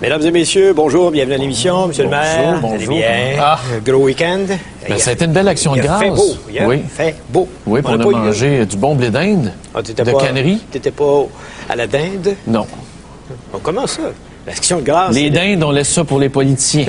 Mesdames et messieurs, bonjour, bienvenue à l'émission. Monsieur le maire, bonjour. vous allez bien? Gros week-end. Ça a été une belle action de grâce. Il a fait beau. Il a fait beau. Oui, puis on a mangé du bon blé d'Inde, de cannerie. T'étais pas à la dinde? Non. Comment ça? L'action de grâce. Les dindes, on laisse ça pour les politiciens.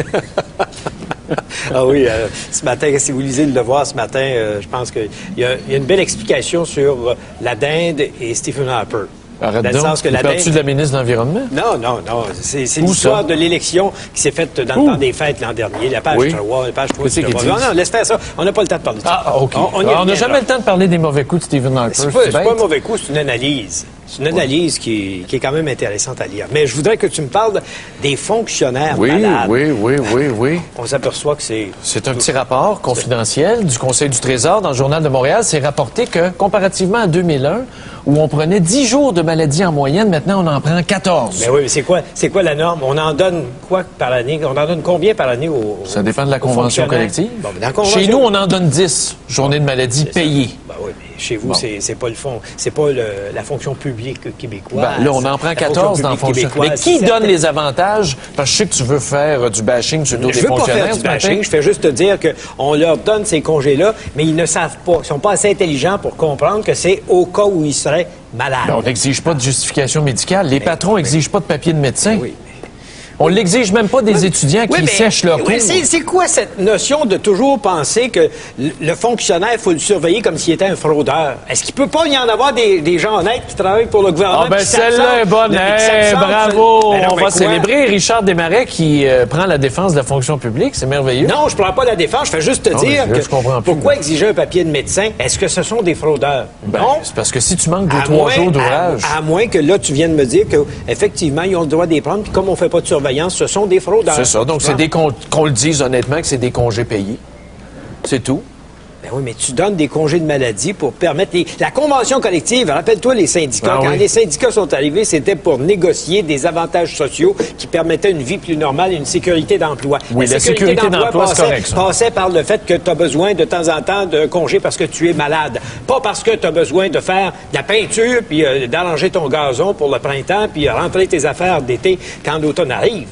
Ah oui, ce matin, si vous lisez Le Devoir ce matin, je pense qu'il y a une belle explication sur la dinde et Stephen Harper. Arrête donc, parles-tu de la ministre de l'Environnement? Non. C'est l'histoire de l'élection qui s'est faite dans le temps des fêtes l'an dernier. La page 3, la page 3. Non, laisse faire ça. On n'a pas le temps de parler de ça. Ah, OK. On n'a jamais le temps de parler des mauvais coups de Stephen Harper. C'est pas un mauvais coup, c'est une analyse. C'est une analyse qui est quand même intéressante à lire. Mais je voudrais que tu me parles des fonctionnaires malades. Oui. On s'aperçoit que c'est... C'est un petit rapport confidentiel du Conseil du Trésor dans le Journal de Montréal. C'est rapporté que, comparativement à 2001, où on prenait 10 jours de maladie en moyenne, maintenant, on en prend 14. Mais oui, mais c'est quoi la norme? On en donne quoi par année? On en donne combien par année Ça dépend de la convention collective. Bon, Chez nous, on en donne 10 journées de maladie payées. Ben oui, mais chez vous, c'est pas le fond, c'est pas la fonction publique québécoise. Là, on en prend 14 dans la fonction publique. Mais qui donne les avantages? Parce que je sais que tu veux faire du bashing sur d'autres fonctionnaires. Je veux pas faire du bashing, je fais juste te dire qu'on leur donne ces congés-là, mais ils ne savent pas. Ils sont pas assez intelligents pour comprendre que c'est au cas où ils seraient malades. Ben, on n'exige pas de justification médicale. Les patrons n'exigent pas de papier de médecin. Oui. On l'exige même pas des étudiants qui sèchent leur cours. C'est quoi cette notion de toujours penser que le fonctionnaire, il faut le surveiller comme s'il était un fraudeur? Est-ce qu'il peut pas y en avoir des gens honnêtes qui travaillent pour le gouvernement? Ah ben celle-là est bonne. Bravo! On va célébrer Richard Desmarais qui prend la défense de la fonction publique. C'est merveilleux. Non, je prends pas la défense. Je fais juste te dire que pourquoi exiger un papier de médecin? Est-ce que ce sont des fraudeurs? Non. C'est parce que si tu manques 2-3 jours d'ouvrage... À moins que là, tu viennes me dire qu'effectivement, ils ont le droit de les prendre, puis comme on fait pas de surveillance, ce sont des fraudeurs. C'est ça. Donc, c'est qu'on le dise honnêtement que c'est des congés payés. C'est tout. Ben oui, mais tu donnes des congés de maladie pour permettre... La convention collective, rappelle-toi les syndicats. Quand les syndicats sont arrivés, c'était pour négocier des avantages sociaux qui permettaient une vie plus normale et une sécurité d'emploi. Oui, la sécurité d'emploi, c'est correct, ça. Passait par le fait que tu as besoin de temps en temps de congé parce que tu es malade. Pas parce que tu as besoin de faire de la peinture puis d'arranger ton gazon pour le printemps puis rentrer tes affaires d'été quand l'automne arrive.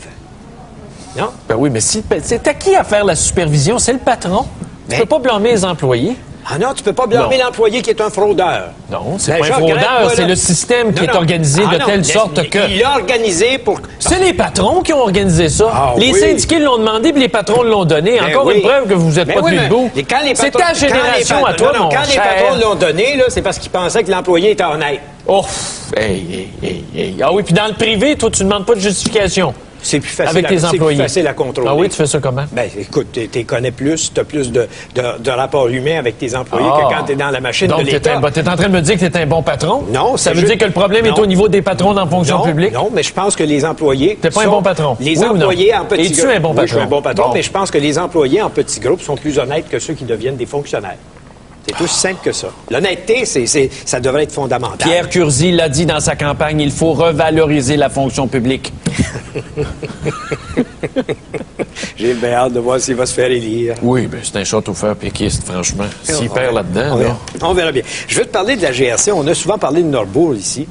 Non? Ben oui, mais c'est à qui à faire la supervision? C'est le patron. Tu peux pas blâmer les employés. Ah non, tu peux pas blâmer l'employé qui est un fraudeur. Non, c'est pas un fraudeur, c'est le système qui est organisé de telle sorte que... Il a organisé pour... C'est les patrons qui ont organisé ça. Les syndiqués l'ont demandé, puis les patrons l'ont donné. Encore une preuve que vous n'êtes pas tenu debout. C'est ta génération à toi, mon cher. Quand les patrons l'ont donné, c'est parce qu'ils pensaient que l'employé était honnête. Oh, Ah oui, puis dans le privé, toi, tu ne demandes pas de justification. C'est plus facile, avec tes employés. Plus facile à contrôler. Ah oui, tu fais ça comment? Ben, écoute, tu connais plus, tu as plus de rapport humain avec tes employés que quand tu es dans la machine de l'État. Donc, tu es en train de me dire que tu es un bon patron? Non, ça veut dire que le problème est au niveau des patrons dans la fonction publique? Non, mais je pense que les employés... T'es pas un bon patron? Les employés en petits groupes... Es-tu un bon patron? Oui, je suis un bon patron, mais je pense que les employés en petits groupes sont plus honnêtes que ceux qui deviennent des fonctionnaires. C'est aussi simple que ça. L'honnêteté, ça devrait être fondamental. Pierre Curzi l'a dit dans sa campagne, il faut revaloriser la fonction publique. J'ai bien hâte de voir s'il va se faire élire. Oui, bien, c'est un château-fer péquiste, franchement. S'il perd là-dedans, on verra bien. Je veux te parler de la GRC. On a souvent parlé de Norbourg ici,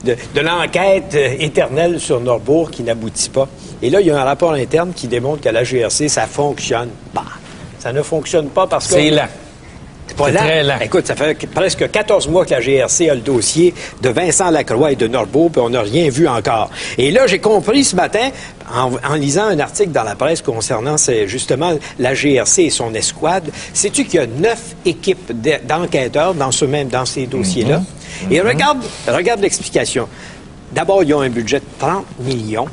de l'enquête éternelle sur Norbourg qui n'aboutit pas. Et là, il y a un rapport interne qui démontre qu'à la GRC, ça fonctionne pas. Ça ne fonctionne pas parce que... C'est lent. C'est pas très lent. Écoute, ça fait presque 14 mois que la GRC a le dossier de Vincent Lacroix et de Norbourg, puis on n'a rien vu encore. Et là, j'ai compris ce matin, en lisant un article dans la presse concernant justement la GRC et son escouade, sais-tu qu'il y a 9 équipes d'enquêteurs dans ces dossiers-là? Et regarde l'explication. D'abord, ils ont un budget de 30 millions.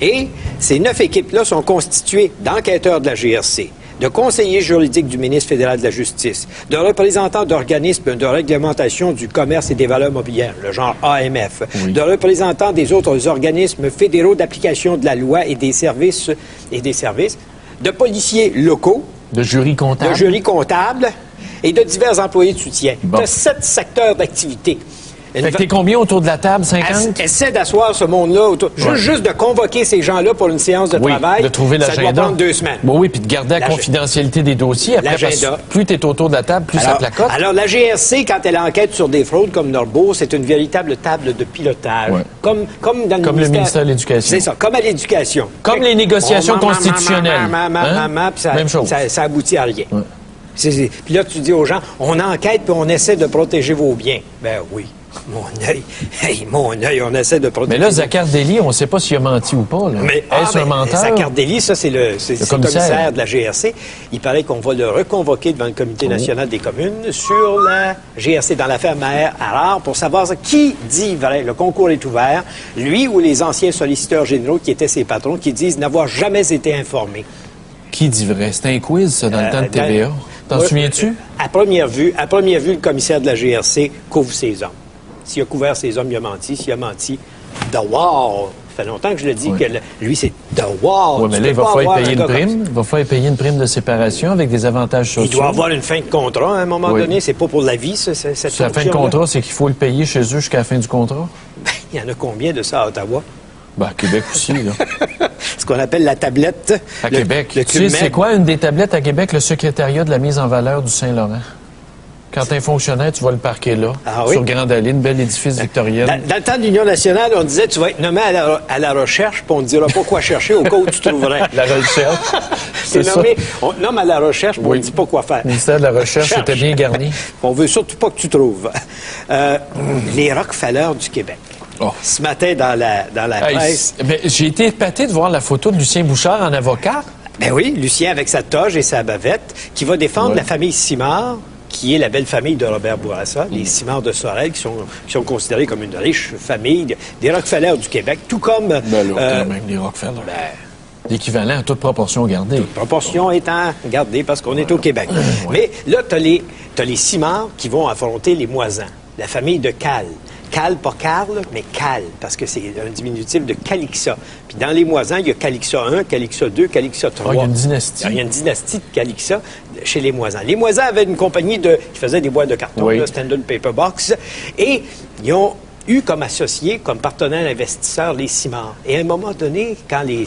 Et ces 9 équipes-là sont constituées d'enquêteurs de la GRC, de conseillers juridiques du ministre fédéral de la Justice, de représentants d'organismes de réglementation du commerce et des valeurs mobilières, le genre AMF, de représentants des autres organismes fédéraux d'application de la loi et des services, de policiers locaux, de jurys comptables, et de divers employés de soutien. De 7 secteurs d'activité. Fait que t'es combien autour de la table? 50? Essaie d'asseoir ce monde-là. Juste de convoquer ces gens-là pour une séance de travail. De trouver l'agenda. Ça doit prendre 2 semaines. Bon, oui, puis de garder la confidentialité des dossiers. Après, plus t'es autour de la table, plus ça placote. Alors, la GRC, quand elle enquête sur des fraudes comme Norbeau, c'est une véritable table de pilotage. Ouais. Comme dans le ministère de l'Éducation. C'est ça, comme à l'éducation. Comme les négociations constitutionnelles. Même chose. Ça aboutit à rien. Ouais. Puis là, tu dis aux gens, on enquête puis on essaie de protéger vos biens. Ben oui. Mon œil, on essaie de protéger. Mais là, Zaccardelli, on ne sait pas s'il a menti ou pas. Là. Est-ce un menteur? Zaccardelli, ça, c'est le commissaire de la GRC. Il paraît qu'on va le reconvoquer devant le Comité national des communes sur la GRC, dans l'affaire Maher-Harard, pour savoir qui dit vrai. Le concours est ouvert. Lui ou les anciens solliciteurs généraux qui étaient ses patrons, qui disent n'avoir jamais été informés. Qui dit vrai? C'était un quiz, ça, dans le temps de TVA. T'en souviens-tu? À première vue, le commissaire de la GRC couvre ses hommes. S'il a couvert ses hommes, il a menti. S'il a menti, the wow! Ça fait longtemps que je le dis que lui, c'est the wow! Oui, mais là, il va falloir payer une prime. Il va falloir payer une prime de séparation avec des avantages sociaux. Il doit avoir une fin de contrat à un moment donné. C'est pas pour la vie, cette la fin de contrat, c'est qu'il faut le payer chez eux jusqu'à la fin du contrat? Il y en a combien de ça à Ottawa? Ben, à Québec aussi, là. Ce qu'on appelle la tablette. À Québec. Tu sais, c'est quoi une des tablettes à Québec? Le secrétariat de la mise en valeur du Saint-Laurent. Quand t'es un fonctionnaire, tu vas le parquer là, sur Grande Allée, une belle édifice victorienne. Dans le temps de l'Union nationale, on disait tu vas être nommé à la recherche, puis on ne dira pas quoi chercher au cas où tu trouverais. La recherche. C'est nommé, on te nomme à la recherche, puis on ne dit pas quoi faire. Le ministère de la Recherche était bien garni. On veut surtout pas que tu trouves. Les Rockefeller du Québec. Oh. Ce matin, dans la presse... J'ai été épaté de voir la photo de Lucien Bouchard en avocat. Ben oui, Lucien avec sa toge et sa bavette, qui va défendre la famille Simard, qui est la belle famille de Robert Bourassa, les Simard de Sorel, qui sont considérés comme une riche famille des Rockefeller du Québec, tout comme... quand même, les Rockefeller. L'équivalent à toute proportion gardée. Toute proportion étant gardée parce qu'on est au Québec. Mais là, t'as les Simard qui vont affronter les Moisans, la famille de Cal. Cal, pas Carl, mais Cal, parce que c'est un diminutif de Calixa. Puis dans les Moisans, il y a Calixa 1, Calixa 2, Calixa 3. Il y a une dynastie. Il y a une dynastie de Calixa chez les Moisans. Les Moisans avaient une compagnie qui faisait des boîtes de carton, Standard Paper Box, et ils ont eu comme associés, comme partenaires investisseurs, les Simard. Et à un moment donné, quand les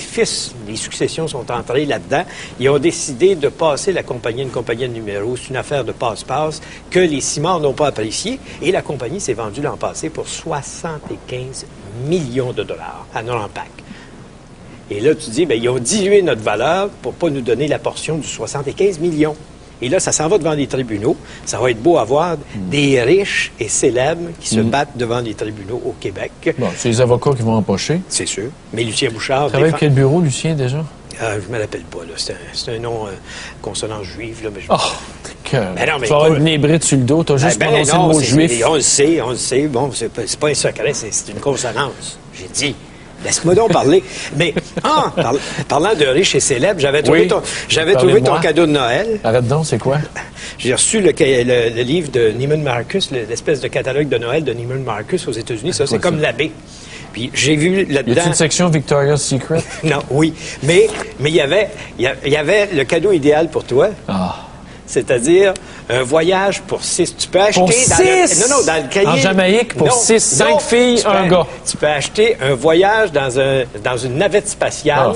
successions sont entrées là-dedans, ils ont décidé de passer la compagnie à une compagnie de numéros. C'est une affaire de passe-passe que les Simard n'ont pas appréciée. Et la compagnie s'est vendue l'an passé pour 75 millions de dollars à Norampac. Et là, tu dis, ils ont dilué notre valeur pour pas nous donner la portion du 75 millions. Et là, ça s'en va devant les tribunaux. Ça va être beau à voir des riches et célèbres qui se battent devant les tribunaux au Québec. Bon, c'est les avocats qui vont empocher. C'est sûr. Mais Lucien Bouchard... Il travaille quel bureau, Lucien, déjà? Je ne me rappelle pas, là. C'est un nom consonance juive, là. Mais tu vas avoir une nébrite sur le dos, tu as juste prononcé le mot juif. On le sait. Bon, c'est pas un secret, c'est une consonance. J'ai dit... Laisse-moi donc parler. Mais, parlant de riches et célèbres, j'avais trouvé ton cadeau de Noël. Arrête donc, c'est quoi? J'ai reçu le livre de Neiman Marcus, l'espèce de catalogue de Noël de Neiman Marcus aux États-Unis. Ça, c'est comme l'abbé. Puis j'ai vu là-dedans... Y a-t-il une section Victoria's Secret? Non, oui. Mais il y avait le cadeau idéal pour toi. C'est-à-dire un voyage pour 6. Tu peux acheter... Pour 6? Non, dans le cahier... En Jamaïque, pour 6, 5 filles, un gars. Tu peux acheter un voyage dans une navette spatiale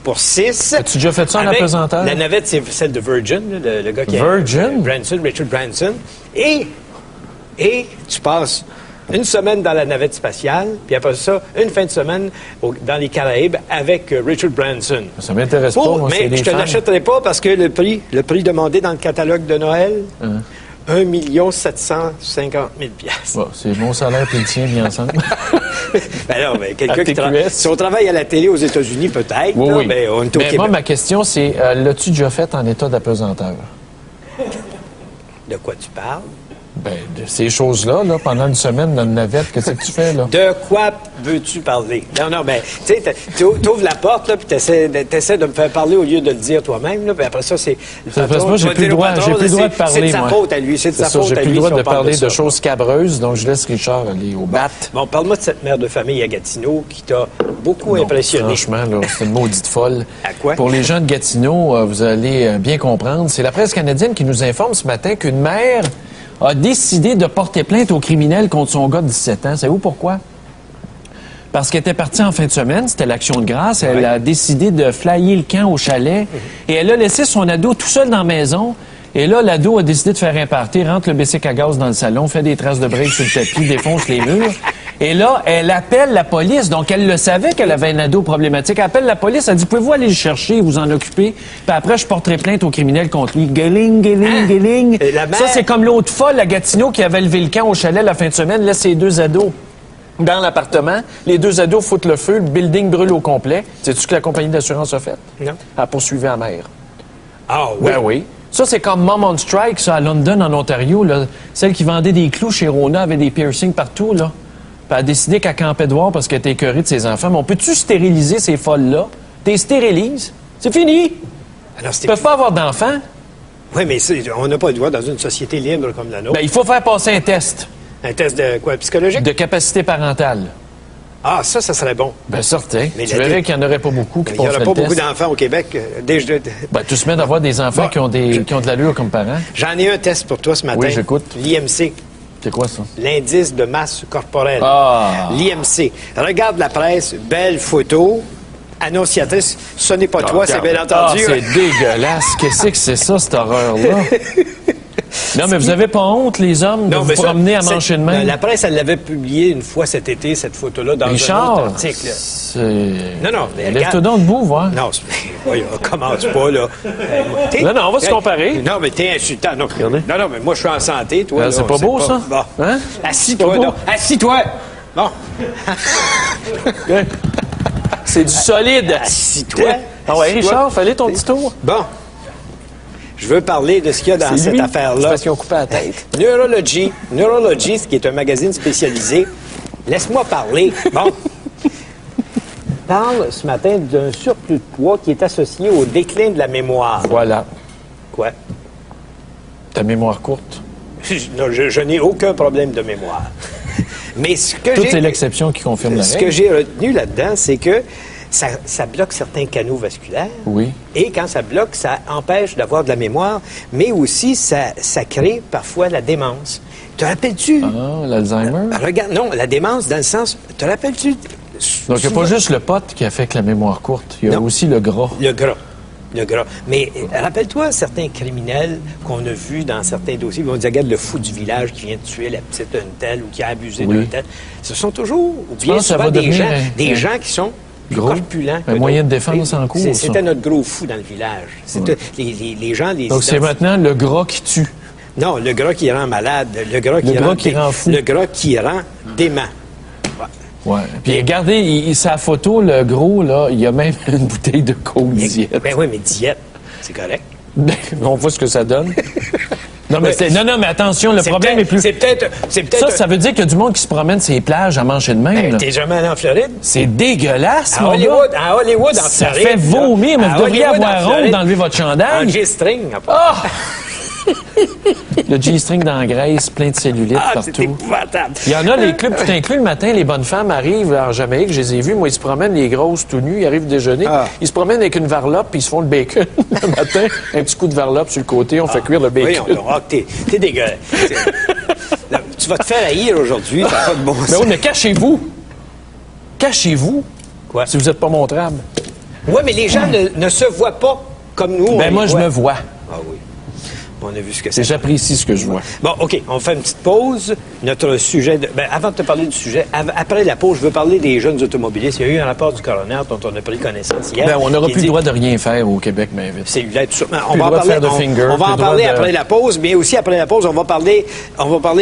pour 6. As-tu déjà fait ça en apesanteur? La navette, c'est celle de Virgin, le gars qui Virgin? Richard Branson. Et tu passes une semaine dans la navette spatiale, puis après ça, une fin de semaine dans les Caraïbes avec Richard Branson. Ça m'intéresse pas, moi, mais je te l'achèterai pas parce que le prix demandé dans le catalogue de Noël, 1 750 000 $. Bon, c'est mon salaire et le tien mis ensemble. Non, mais quelqu'un qui travaille... Si on travaille à la télé aux États-Unis, peut-être. Oui. Mais on est au Québec. Moi, ma question, c'est, l'as-tu déjà fait en état d'apesanteur? De quoi tu parles? De ces choses-là, pendant une semaine dans une navette, qu'est-ce que tu fais, là? De quoi veux-tu parler? Non, tu sais, t'ouvres la porte, là, puis t'essaies de me faire parler au lieu de le dire toi-même, là, puis après ça, c'est... Moi, j'ai plus le droit de parler, c'est de sa faute à lui, j'ai plus le droit de parler de choses scabreuses, donc je laisse Richard aller au bat. Bon, parle-moi de cette mère de famille à Gatineau qui t'a beaucoup impressionné. Franchement, là, c'est une maudite folle. À quoi? Pour les gens de Gatineau, vous allez bien comprendre, c'est la presse canadienne qui nous informe ce matin qu'une mère a décidé de porter plainte au criminel contre son gars de 17 ans. Savez-vous pourquoi? Parce qu'elle était partie en fin de semaine, c'était l'Action de grâce. Elle a décidé de flyer le camp au chalet et elle a laissé son ado tout seul dans la maison. Et là, l'ado a décidé de faire un party, rentre le bicycle à gaz dans le salon, fait des traces de break sur le tapis, défonce les murs. Et là, elle appelle la police. Donc, elle le savait qu'elle avait un ado problématique. Elle appelle la police. Elle dit, pouvez-vous aller le chercher, vous en occuper? Puis après, je porterai plainte au criminel contre lui. Gueuling, gueuling, gueuling. Ça, c'est comme l'autre folle, la Gatineau, qui avait levé le camp au chalet la fin de semaine, laisse ses 2 ados dans l'appartement. Les 2 ados foutent le feu. Le building brûle au complet. Sais-tu ce que la compagnie d'assurance a fait? Non. Elle a poursuivi la mère. Ah oui? Ben oui. Ça, c'est comme Mom on Strike, ça, à London, en Ontario. Là. Celle qui vendait des clous chez Rona avait des piercings partout, là. Puis elle a décidé qu'elle campait dehors parce qu'elle était écœurée de ses enfants. Mais on peut-tu stériliser ces folles-là? T'es stérilises? C'est fini! Alors, Ils peuvent pas avoir d'enfants? Oui, mais on n'a pas le droit dans une société libre comme la nôtre. Ben, il faut faire passer un test. Un test de quoi? Psychologique? De capacité parentale. Ah, ça serait bon. Ben, certain. Mais Tu verrais qu'il n'y en aurait pas beaucoup qui Il n'y passeraient aura pas le beaucoup test. d'enfants au Québec. Ben, tu se mets d'avoir des enfants qui ont de l'allure comme parents. J'en ai un test pour toi ce matin. Oui, j'écoute. L'IMC. C'est quoi, ça? L'indice de masse corporelle. Ah! L'IMC. Regarde la presse, belle photo. Annonciatrice, ce n'est pas toi, c'est bien entendu. Ah, c'est dégueulasse. Qu'est-ce que c'est ça, cette horreur-là? Non, mais vous avez pas honte, les hommes, de vous promener à mancher de main? La presse, elle l'avait publié une fois cet été, cette photo-là, dans un autre article. Non, mais lève-toi donc debout, voir. Non, voyons, commence pas, là. Non, on va se comparer. Non, mais t'es insultant. Non, mais moi, je suis en santé, toi. C'est pas beau, ça? Bon. Hein? Assis-toi, non. Assis-toi. Bon. C'est du solide. Assis-toi. Ah ouais, Richard, fallait ton petit tour. Bon. Je veux parler de ce qu'il y a dans cette affaire-là. C'est parce qu'ils ont coupé la tête. Neurology, qui est un magazine spécialisé. Laisse-moi parler. Bon. Parle ce matin d'un surplus de poids qui est associé au déclin de la mémoire. Voilà. Quoi? Ta mémoire courte. Non, je n'ai aucun problème de mémoire. Mais ce que Tout est l'exception qui confirme la règle. Ce que j'ai retenu là-dedans, c'est que ça bloque certains canaux vasculaires. Oui. Et quand ça bloque, ça empêche d'avoir de la mémoire, mais aussi ça crée parfois la démence. Te rappelles-tu? Ah, l'Alzheimer? Regarde, non, la démence dans le sens... Te rappelles-tu? Donc, il n'y a pas juste le pot qui affecte la mémoire courte. Il y a aussi le gras. Le gras. Mais rappelle-toi certains criminels qu'on a vus dans certains dossiers, on dit, regarde le fou du village qui vient de tuer la petite d'une telle ou qui a abusé d'une telle. Ce sont toujours, ou bien souvent, des gens qui sont corpulents. Un moyen de défense en cours, C'était notre gros fou dans le village. C'était les gens... Donc, c'est maintenant le gras qui tue. Non, le gras qui rend malade. Le gras qui rend fou. Le gras qui rend dément. Ouais. Puis regardez, sa photo, le gros, là, il y a même une bouteille de coke diète. Ben oui, mais diète, c'est correct. On voit ce que ça donne. Non, mais mais attention, le problème est plus... C'est peut-être... Ça veut dire qu'il y a du monde qui se promène sur les plages à mancher de main. T'es jamais allé en Floride? C'est dégueulasse, à Hollywood, en Floride. Ça fait vomir, mais vous devriez avoir honte d'enlever votre chandail. En G-string. Ah! Le G-string dans la graisse, plein de cellulite partout. C'est épouvantable. Il y en a, les clubs tout inclus, le matin, les bonnes femmes arrivent en Jamaïque, je les ai vues, moi, ils se promènent les grosses tout nus, ils arrivent déjeuner, ils se promènent avec une varlope, puis ils se font le bacon le matin, un petit coup de varlope sur le côté, on fait cuire le bacon. Oui, t'es dégueulasse. Tu vas te faire haïr aujourd'hui, t'as pas de bon sens. Mais cachez-vous. Cachez-vous. Quoi? Si vous n'êtes pas montrable. Oui, mais les gens ne se voient pas comme nous. Ben moi, je me vois. Ah oui. On a vu ce que c'est. J'apprécie ce que je vois. Bon, OK, on fait une petite pause. Notre sujet... avant de te parler du sujet, après la pause, je veux parler des jeunes automobilistes. Il y a eu un rapport du coroner dont on a pris connaissance hier. On n'aura plus le droit de rien faire au Québec, mais vite. C'est tout ça. On va en parler après la pause, mais aussi après la pause, on va parler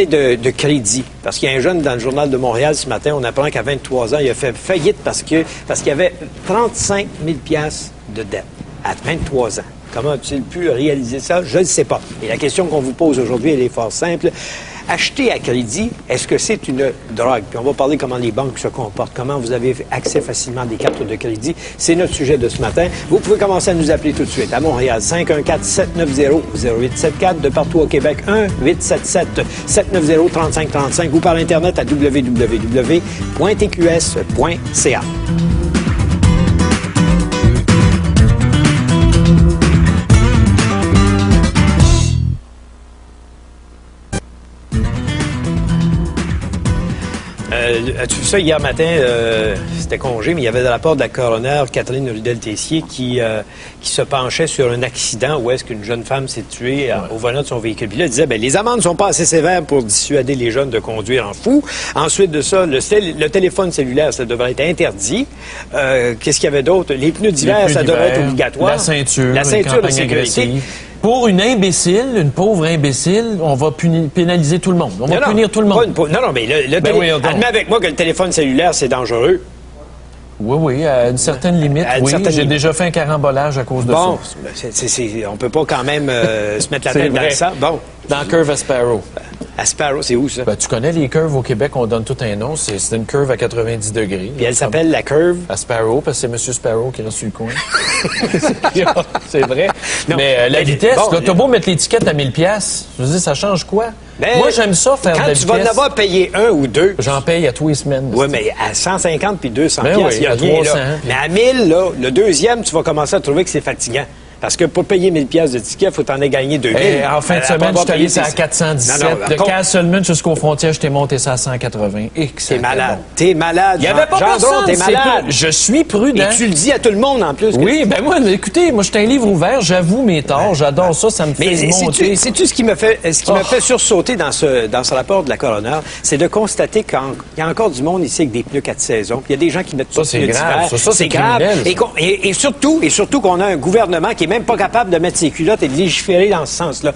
de crédit. Parce qu'il y a un jeune dans le Journal de Montréal ce matin, on apprend qu'à 23 ans, il a fait faillite parce qu'il y avait 35 000 $ de dette à 23 ans. Comment a-t-il pu réaliser ça? Je ne sais pas. Et la question qu'on vous pose aujourd'hui, elle est fort simple. Acheter à crédit, est-ce que c'est une drogue? Puis on va parler comment les banques se comportent, comment vous avez accès facilement à des cartes de crédit. C'est notre sujet de ce matin. Vous pouvez commencer à nous appeler tout de suite à Montréal, 514-790-0874, de partout au Québec, 1-877-790-3535 ou par Internet à www.tqs.ca. as-tu vu ça hier matin? C'était congé, mais il y avait le rapport de la coroner Catherine Rudel-Tessier qui se penchait sur un accident où est-ce qu'une jeune femme s'est tuée au volant de son véhicule. Puis là, elle disait, les amendes ne sont pas assez sévères pour dissuader les jeunes de conduire en fou. Ensuite de ça, le téléphone cellulaire, ça devrait être interdit. Qu'est-ce qu'il y avait d'autre? Les pneus d'hiver, ça devrait être obligatoire. La ceinture de sécurité. Pour une imbécile, une pauvre imbécile, on va pénaliser tout le monde. On va punir tout le monde. Non, mais admets avec moi que le téléphone cellulaire, c'est dangereux. Oui, à une certaine limite, J'ai déjà fait un carambolage à cause de ça. Bon, on peut pas quand même se mettre la tête dans ça. Bon. Dans Curve Sparrow. Sparrow, c'est où, ça? Tu connais les curves au Québec, on donne tout un nom. C'est une curve à 90 degrés. Puis elle s'appelle la curve? À Sparrow, parce que c'est M. Sparrow qui reste sur le coin. C'est vrai. Non, mais la vitesse, t'as beau mettre l'étiquette à 1000$, je veux dire, ça change quoi? Moi, j'aime ça faire de la vitesse. Quand tu vas en avoir payé un ou deux... J'en paye à tous les semaines. Oui, mais à 150 puis 200$, il y a à rien 300, là. Mais à 1000, là, le deuxième, tu vas commencer à trouver que c'est fatigant. Parce que pour payer 1000$ de ticket, il faut t'en gagner 2000. En fin de semaine, je suis allé à 417. De Castleman jusqu'aux frontières, je t'ai monté ça à 180. T'es malade. T'es malade. Il n'y avait pas personne. T'es malade. Je suis prudent. Et tu le dis à tout le monde, en plus. Oui, moi, écoutez, moi, je suis un livre ouvert. J'avoue mes torts. J'adore ça. Ça me fait monter. Sais-tu ce qui me fait sursauter dans ce rapport de la coroner? C'est de constater qu'il y a encore du monde ici avec des pneus 4 saisons. Il y a des gens qui mettent ça, c'est grave. Ça, c'est grave. Et surtout qu'on a un gouvernement qui même pas capable de mettre ses culottes et de légiférer dans ce sens-là.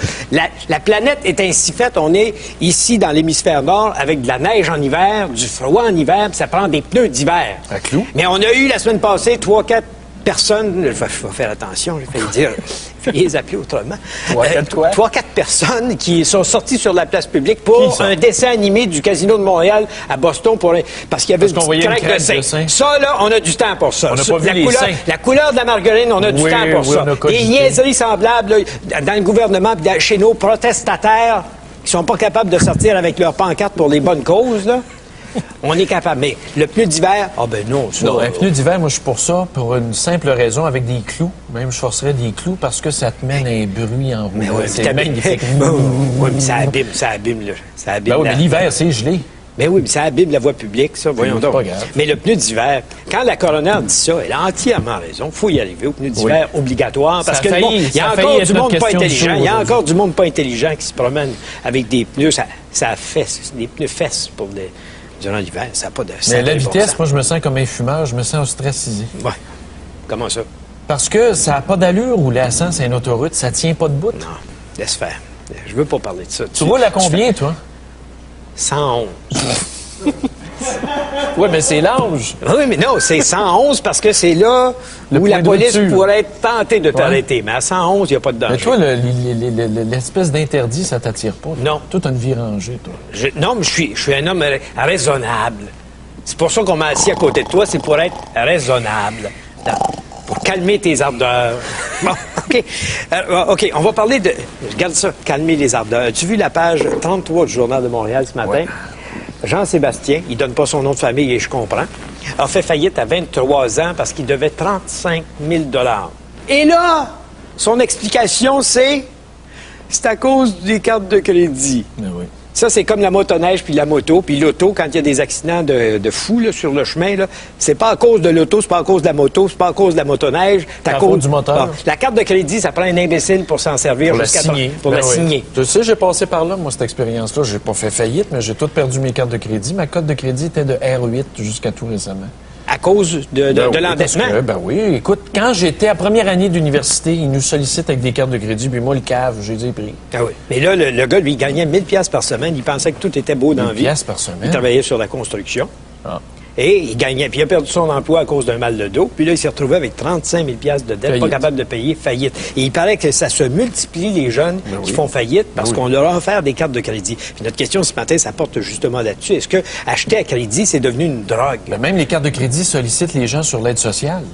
La planète est ainsi faite. On est ici dans l'hémisphère nord avec de la neige en hiver, du froid en hiver, puis ça prend des pneus d'hiver. Mais on a eu la semaine passée 3-4 personnes, je vais faire attention, j'ai failli dire, les appeler autrement. 3-4 personnes qui sont sorties sur la place publique pour un dessin animé du Casino de Montréal à Boston parce qu'il y avait une petite craque de sein. Ça, là, on a du temps pour ça. On n'a pas vu les seins. La couleur de la margarine, on a du temps pour ça. Des niaiseries semblables là, dans le gouvernement, chez nos protestataires qui sont pas capables de sortir avec leur pancarte pour les bonnes causes, là. On est capable. Mais le pneu d'hiver, non. Un pneu d'hiver, moi, je suis pour ça, pour une simple raison, avec des clous. Même, je forcerais des clous parce que ça te mène un bruit en roue. C'est magnifique. Oui, mais ça abîme, là. Ça abîme. Mais l'hiver, c'est gelé. Mais oui, mais ça abîme la voie publique, ça, voyons donc. Pas grave. Mais le pneu d'hiver, quand la coroner dit ça, elle a entièrement raison. Il faut y arriver au pneu d'hiver obligatoire. Parce que il y a encore du monde pas intelligent. Il y a encore du monde pas intelligent qui se promène avec des pneus. Ça fesse, des pneus fesses pour durant l'hiver. Ça n'a pas de... Mais la vitesse, moi, je me sens comme un fumeur. Je me sens stressisé. Ouais. Comment ça? Parce que ça n'a pas d'allure rouler à 100 sur une autoroute. Ça tient pas debout. Non, laisse faire. Je veux pas parler de ça. Tu roules à combien, toi? 111. Oui, mais c'est l'âge. Oui, mais non, c'est 111 parce que c'est là où la police pourrait être tentée de t'arrêter. Mais à 111, il n'y a pas de danger. Mais toi, l'espèce d'interdit, ça t'attire pas? Non. Toi, t'as une vie rangée, toi. Non, mais je suis un homme raisonnable. C'est pour ça qu'on m'a assis à côté de toi, c'est pour être raisonnable. Pour calmer tes ardeurs. Bon, OK. OK, on va parler de... Regarde ça, calmer les ardeurs. As-tu vu la page 33 du Journal de Montréal ce matin? Ouais. Jean-Sébastien, il donne pas son nom de famille et je comprends, a fait faillite à 23 ans parce qu'il devait 35 000 $. Et là, son explication, c'est à cause des cartes de crédit. Mais oui. Ça, c'est comme la motoneige puis la moto. Puis l'auto, quand il y a des accidents de fous là, sur le chemin, là, c'est pas à cause de l'auto, c'est pas à cause de la moto, c'est pas à cause de la motoneige. C'est à cause du moteur. Bon, la carte de crédit, ça prend un imbécile pour s'en servir. Pour la signer. Pour la signer. Tu sais, j'ai passé par là, moi, cette expérience-là. J'ai pas fait faillite, mais j'ai tout perdu mes cartes de crédit. Ma carte de crédit était de R8 jusqu'à tout récemment. À cause de l'endettement? Ben oui. Écoute, quand j'étais à première année d'université, ils nous sollicitent avec des cartes de crédit, puis moi, le cave, j'ai dit pris. Ah oui. Mais là, le gars, lui, il gagnait 1000 $ par semaine. Il pensait que tout était beau dans la vie. 1000 $ par semaine? Il travaillait sur la construction. Ah. Et il gagnait. Puis il a perdu son emploi à cause d'un mal de dos. Puis là, il s'est retrouvé avec 35 000 $ de dette, pas capable de payer, faillite. Et il paraît que ça se multiplie, les jeunes qui font faillite, parce qu'on leur a offert des cartes de crédit. Puis notre question ce matin, ça porte justement là-dessus. Est-ce que acheter à crédit, c'est devenu une drogue? Ben, même les cartes de crédit sollicitent les gens sur l'aide sociale.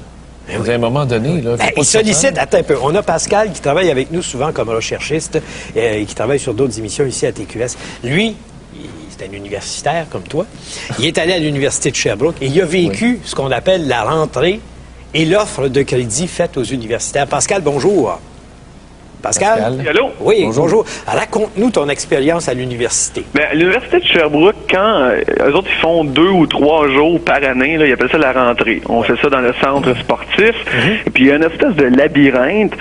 À un moment donné, là, il sollicite, attends un peu. On a Pascal qui travaille avec nous souvent comme recherchiste, qui travaille sur d'autres émissions ici à TQS. Lui, c'est un universitaire comme toi. Il est allé à l'Université de Sherbrooke et il a vécu ce qu'on appelle la rentrée et l'offre de crédit faite aux universitaires. Pascal, bonjour. Pascal? Allô? Oui, bonjour. Raconte-nous ton expérience à l'université. À l'Université de Sherbrooke, quand eux autres, ils font 2 ou 3 jours par année, là, ils appellent ça la rentrée. On fait ça dans le centre sportif. Et puis, il y a une espèce de labyrinthe.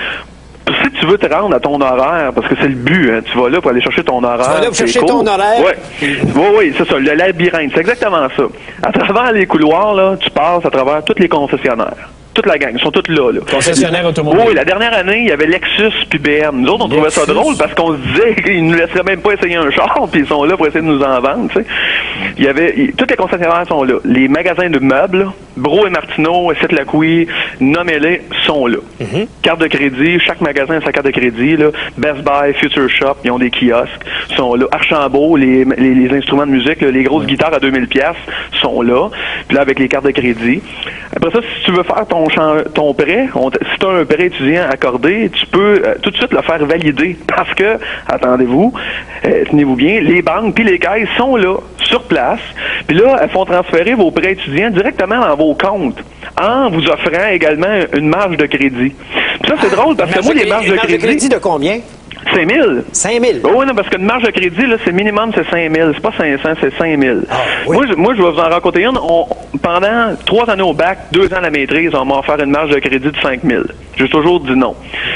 Si tu veux te rendre à ton horaire, parce que c'est le but, hein, tu vas là pour aller chercher ton horaire. Tu vas là pour chercher ton horaire? Oui, c'est ça, le labyrinthe, c'est exactement ça. À travers les couloirs, là, tu passes à travers tous les concessionnaires. Toute la gang, ils sont tous là. Concessionnaire automobile. Oui, la dernière année, il y avait Lexus puis BM. Nous autres, on trouvait ça drôle parce qu'on se disait qu'ils ne nous laisseraient même pas essayer un char, puis ils sont là pour essayer de nous en vendre. Tu sais. Tous les concessionnaires sont là. Les magasins de meubles, là, Bro et Martineau, Sept-Lacouille, nommez-les, sont là. Carte de crédit, chaque magasin a sa carte de crédit. Là. Best Buy, Future Shop, ils ont des kiosques, sont là. Archambault, les instruments de musique, là, les grosses guitares à 2000$ sont là. Puis là, avec les cartes de crédit. Après ça, si tu veux faire ton prêt, si tu as un prêt étudiant accordé, tu peux tout de suite le faire valider parce que, attendez-vous, tenez-vous bien, les banques puis les caisses sont là, sur place, puis là, elles font transférer vos prêts étudiants directement dans vos comptes en vous offrant également une marge de crédit. Puis ça, c'est drôle parce que moi, les marges de crédit... de combien? 5 000. 5 000? Oui, non, parce qu'une marge de crédit, là, c'est minimum, c'est 5 000. C'est pas 500, c'est 5 000. Ah, oui. Moi, je vais vous en raconter une. Pendant 3 années au bac, 2 ans à la maîtrise, on m'a offert une marge de crédit de 5 000. J'ai toujours dit non.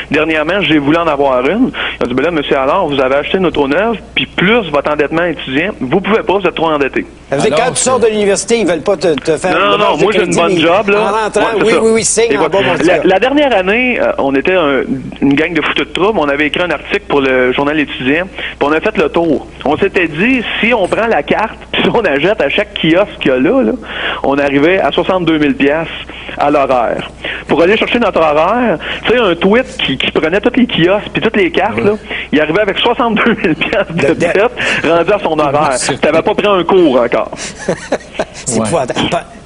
Dernièrement, j'ai voulu en avoir une. Il a dit, ben là, monsieur Allard, vous avez acheté une auto neuve, puis plus votre endettement étudiant, vous pouvez pas, vous êtes trop endetté. Ça veut dire quand tu sors de l'université, ils veulent pas te faire... Non, moi, j'ai une bonne job, là. En rentrant, oui, signe en bas, mon Dieu. La dernière année, on était une gang de fouteux de trouble. On avait écrit un article pour le journal étudiant, puis on a fait le tour. On s'était dit, si on prend la carte, puis on achète à chaque kiosque qu'il y a là, on arrivait à 62 000$ à l'horaire. Pour aller chercher notre horaire, tu sais, un tweet qui prenait tous les kiosques puis toutes les cartes, là, il arrivait avec 62 000$ de dette rendu à son horaire. Tu n'avais pas pris un cours encore. C'est épouvantable.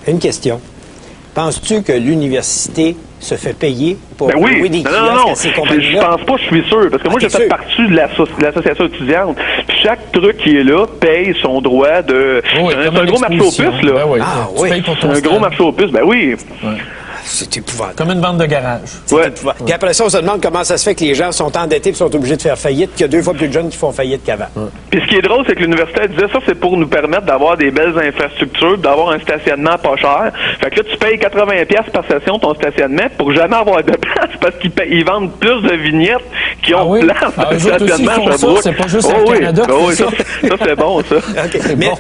Une question. Penses-tu que l'université se fait payer pour louer des kiosques à ces compagnies-là? Je pense pas, je suis sûr. Parce que moi, j'ai fait partie de l'association étudiante. Puis chaque truc qui est là paye son droit de... c'est un gros marché aux puces, là. Ben oui. Tu payes pour ton un gros marché aux puces, ben oui. Ouais. C'est épouvantable. Comme une vente de garage. Puis après ça, on se demande comment ça se fait que les gens sont endettés et sont obligés de faire faillite, qu'il y a 2 fois plus de jeunes qui font faillite qu'avant. Puis ce qui est drôle, c'est que l'université disait ça, c'est pour nous permettre d'avoir des belles infrastructures, d'avoir un stationnement pas cher. Fait que là, tu payes 80$ par session ton stationnement pour jamais avoir de place parce qu'ils vendent plus de vignettes qui ont place de stationnement. C'est pas juste au Canada. Ça, c'est bon, ça.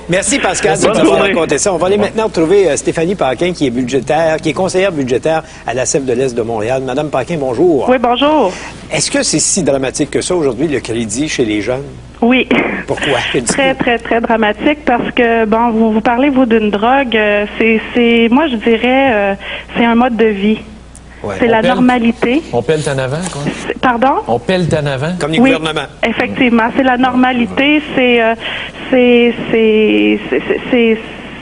Merci, Pascal, de nous avoir raconté ça. On va aller maintenant retrouver Stéphanie Paquin, qui est conseillère budgétaire à la CEF de l'Est de Montréal. Madame Paquin, bonjour. Oui, bonjour. Est-ce que c'est si dramatique que ça aujourd'hui, le crédit chez les jeunes? Oui. Pourquoi? Très dramatique parce que, bon, vous parlez, vous, d'une drogue. Moi, je dirais, c'est un mode de vie. Ouais. C'est la normalité. On pèle en avant, quoi. Pardon? On pèle en avant. Comme les gouvernements. Effectivement. C'est la normalité.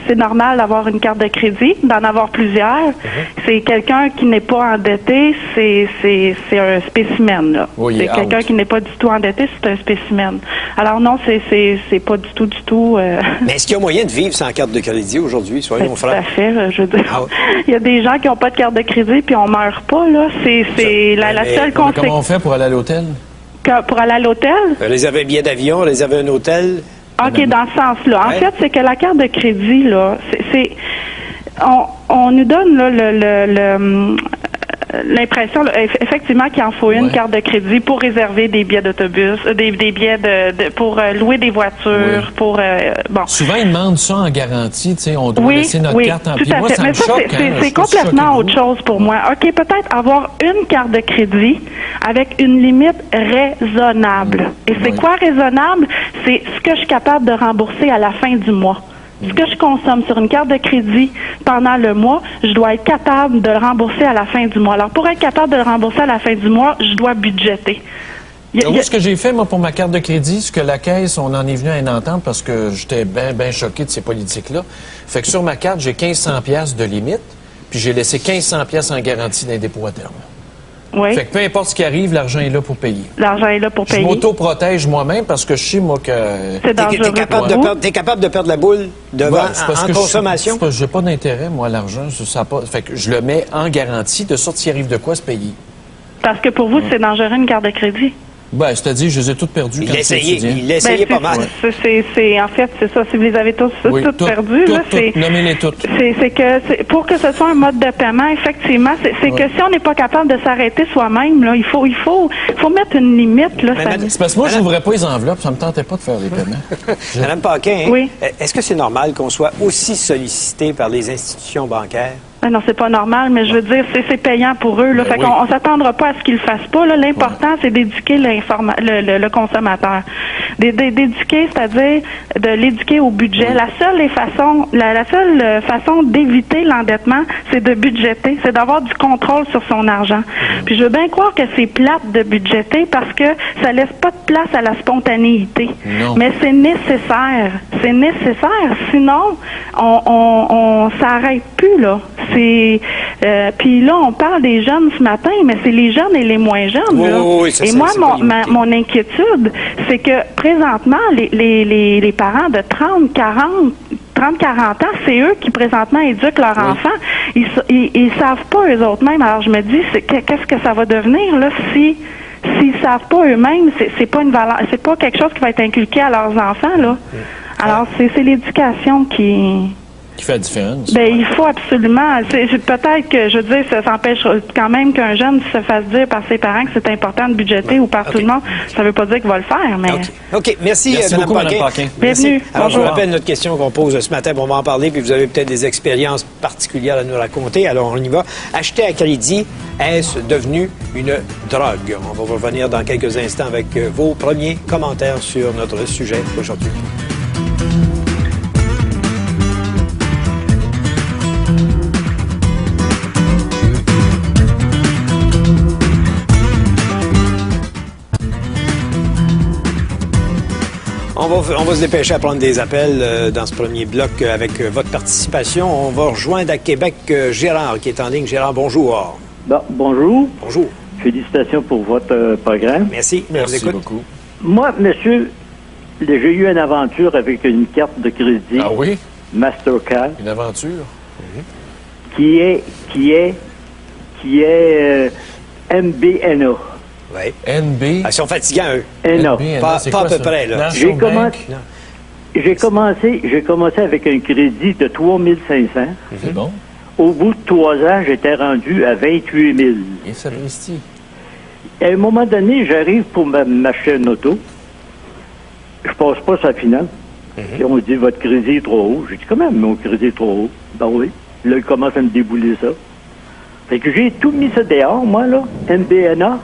C'est normal d'avoir une carte de crédit, d'en avoir plusieurs. C'est quelqu'un qui n'est pas endetté, c'est un spécimen, là. Oui, c'est quelqu'un qui n'est pas du tout endetté, c'est un spécimen. Alors non, c'est pas du tout... Mais est-ce qu'il y a moyen de vivre sans carte de crédit aujourd'hui, soyons francs? Tout à fait, je veux dire. Il y a des gens qui n'ont pas de carte de crédit puis on meurt pas, là. C'est la seule conséquence. Comment on fait pour aller à l'hôtel? Pour aller à l'hôtel? Réserver un billet d'avion, réserver un hôtel... OK, dans ce sens-là. En fait, c'est que la carte de crédit, là, on nous donne là, l'impression, effectivement, qu'il en faut une carte de crédit pour réserver des billets d'autobus, des billets pour louer des voitures, pour bon. Souvent, ils demandent ça en garantie, tu sais, on doit laisser notre carte en pied. Moi, ça me choque. C'est complètement autre chose pour moi. OK, peut-être avoir une carte de crédit avec une limite raisonnable. Et c'est quoi raisonnable? C'est ce que je suis capable de rembourser à la fin du mois. Ce que je consomme sur une carte de crédit pendant le mois, je dois être capable de le rembourser à la fin du mois. Alors, pour être capable de le rembourser à la fin du mois, je dois budgéter. Ce que j'ai fait, moi, pour ma carte de crédit, ce que la Caisse, on en est venu à une entente parce que j'étais bien choqué de ces politiques-là. Fait que sur ma carte, j'ai 1500$ de limite, puis j'ai laissé 1500$ en garantie d'un dépôt à terme. Oui. Fait que peu importe ce qui arrive, l'argent est là pour payer. L'argent est là pour payer. Je m'auto-protège moi-même parce que je sais, moi, que... C'est dangereux. T'es capable de perdre la boule devant en consommation? J'ai pas d'intérêt, moi, à l'argent. Fait que je le mets en garantie, de sorte s'il arrive de quoi, se payer. Parce que pour vous, c'est dangereux, une carte de crédit? Ben, c'est-à-dire, je les ai toutes perdues quand j'étais étudiant. Il l'a essayé pas mal. En fait, c'est ça. Si vous les avez toutes perdues, nommez-les toutes. C'est que pour que ce soit un mode de paiement, effectivement, c'est que si on n'est pas capable de s'arrêter soi-même, là, il faut mettre une limite. Là, c'est parce que moi, je n'ouvrais pas les enveloppes, ça me tentait pas de faire les paiements. Madame Paquin, oui. Est-ce que c'est normal qu'on soit aussi sollicité par les institutions bancaires? Non, c'est pas normal, mais je veux dire, c'est payant pour eux. Là. Fait qu'on s'attendra pas à ce qu'ils le fassent pas. L'important, c'est d'éduquer le consommateur. D'éduquer, c'est-à-dire de l'éduquer au budget. La seule façon d'éviter l'endettement, c'est de budgéter, c'est d'avoir du contrôle sur son argent. Puis je veux bien croire que c'est plate de budgéter parce que ça laisse pas de place à la spontanéité. Non. Mais c'est nécessaire. C'est nécessaire. Sinon, on s'arrête plus, là. Puis là, on parle des jeunes ce matin, mais c'est les jeunes et les moins jeunes. Là. Et moi, mon inquiétude, c'est que présentement, les parents de 30, 40 ans, c'est eux qui présentement éduquent leurs enfants. Ils savent pas eux autres mêmes. Alors je me dis, qu'est-ce que ça va devenir là si s'ils savent pas eux-mêmes, c'est pas une valeur, c'est pas quelque chose qui va être inculqué à leurs enfants là. Alors c'est l'éducation qui fait la différence. Ben, il faut absolument. Peut-être que, je veux dire, ça s'empêche quand même qu'un jeune se fasse dire par ses parents que c'est important de budgéter ou par tout le monde. Ça veut pas dire qu'il va le faire, mais... OK. Merci beaucoup, Mme Paquin. Bienvenue. Alors, je vous rappelle notre question qu'on pose ce matin. On va en parler, puis vous avez peut-être des expériences particulières à nous raconter. Alors, on y va. Acheter à crédit, est-ce devenu une drogue? On va revenir dans quelques instants avec vos premiers commentaires sur notre sujet aujourd'hui. On va se dépêcher à prendre des appels dans ce premier bloc avec votre participation. On va rejoindre à Québec Gérard qui est en ligne. Gérard, bonjour. Bonjour. Bonjour. Félicitations pour votre programme. Merci. Merci beaucoup. Moi, monsieur, j'ai eu une aventure avec une carte de crédit. Ah oui? Mastercard. Une aventure? Qui est MBNA. Oui. NB. Ils sont fatigants, eux. NA. Pas à peu près, là. J'ai commencé avec un crédit de 3 500. C'est bon. Au bout de 3 ans, j'étais rendu à 28 000. Et ça investit. À un moment donné, j'arrive pour m'acheter une auto. Je passe pas sa finale. Et on me dit, votre crédit est trop haut. J'ai dit, quand même, mon crédit est trop haut. Ben oui. Là, il commence à me débouler ça. Fait que j'ai tout mis ça dehors, moi, là. MBNA.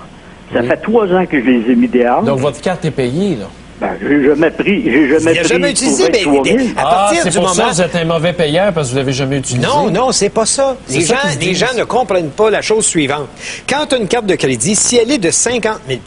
Ça fait 3 ans que je les ai mis dehors. Donc, votre carte est payée, là? Ben, j'ai jamais pris. Jamais utilisé, mais à partir du c'est pour moment... ça que vous êtes un mauvais payeur parce que vous l'avez jamais utilisé. Non, c'est pas ça. Les gens ne comprennent pas la chose suivante. Quand tu as une carte de crédit, si elle est de 50 000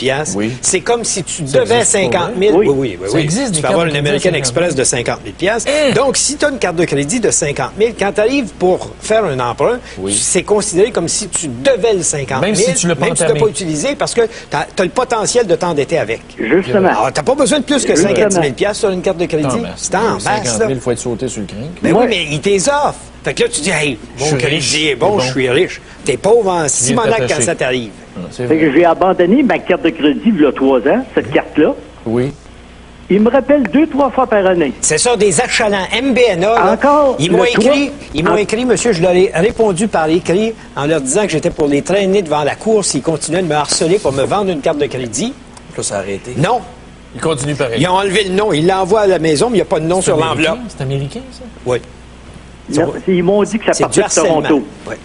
c'est comme si tu devais 50 000 Oui. Ça existe, tu peux avoir une American Express de 50 000 Donc, si tu as une carte de crédit de 50 000 quand tu arrives pour faire un emprunt, c'est considéré comme si tu devais le 50 000 même si tu l'as pas entamé. pas utilisé parce que tu as le potentiel de t'endetter avec. Justement. Alors, tu n'as pas besoin de plus que 50 000 sur une carte de crédit. C'est en masse, 50 000, il faut être sauté sur le crinque. Mais oui, mais il t'es offre. Fait que là, tu dis, hey, mon crédit est bon, je suis riche. T'es pauvre en Simonac quand ça t'arrive. Fait que j'ai abandonné ma carte de crédit il y a 3 ans, cette carte-là. Oui. Ils me rappellent 2-3 fois par année. C'est ça, des achalants. MBNA, là, encore, ils m'ont écrit, monsieur, je leur ai répondu par écrit en leur disant que j'étais pour les traîner devant la cour s'ils continuaient de me harceler pour me vendre une carte de crédit. Là, ça a arrêté. Non. Il continue pareil. Ils ont enlevé le nom. Ils l'envoient à la maison, mais il n'y a pas de nom sur l'enveloppe. C'est américain, ça? Oui. Ils m'ont dit que ça partait de Toronto. Oui.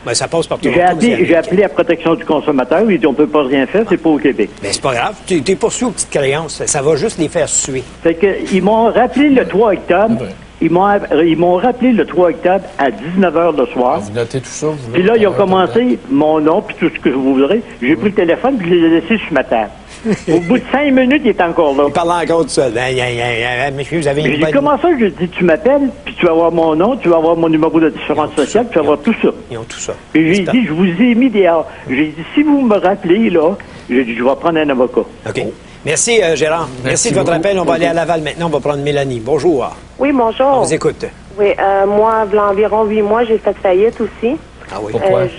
Ben, ça passe par Toronto. J'ai appelé la protection du consommateur. Ils disent on ne peut pas rien faire, c'est pas au Québec. Mais c'est pas grave. Tu es poursuivi aux petites créances. Ça va juste les faire suer. Fait que, ils m'ont rappelé le 3 octobre. Ils m'ont rappelé le 3 octobre à 19h le soir. Vous notez tout ça? Puis là, ils ont commencé mon nom, puis tout ce que vous voudrez. J'ai pris le téléphone, puis je les ai laissés sur ma table. Au bout de 5 minutes, il est encore là. Il parle encore de ça. Monsieur, vous avez une bonne... Comment ça? Je dis, tu m'appelles, puis tu vas avoir mon nom, tu vas avoir mon numéro de différence sociale, tu vas avoir tout ça. Ils ont tout ça. Et j'ai dit, je vous ai mis dehors. J'ai dit, si vous me rappelez, là, j'ai dit, je vais prendre un avocat. OK. Merci, Gérard. Merci de votre appel. On va aller à Laval maintenant. On va prendre Mélanie. Bonjour. Oui, bonjour. On vous écoute. Oui, moi, il y a environ 8 mois, j'ai fait faillite aussi. Ah oui?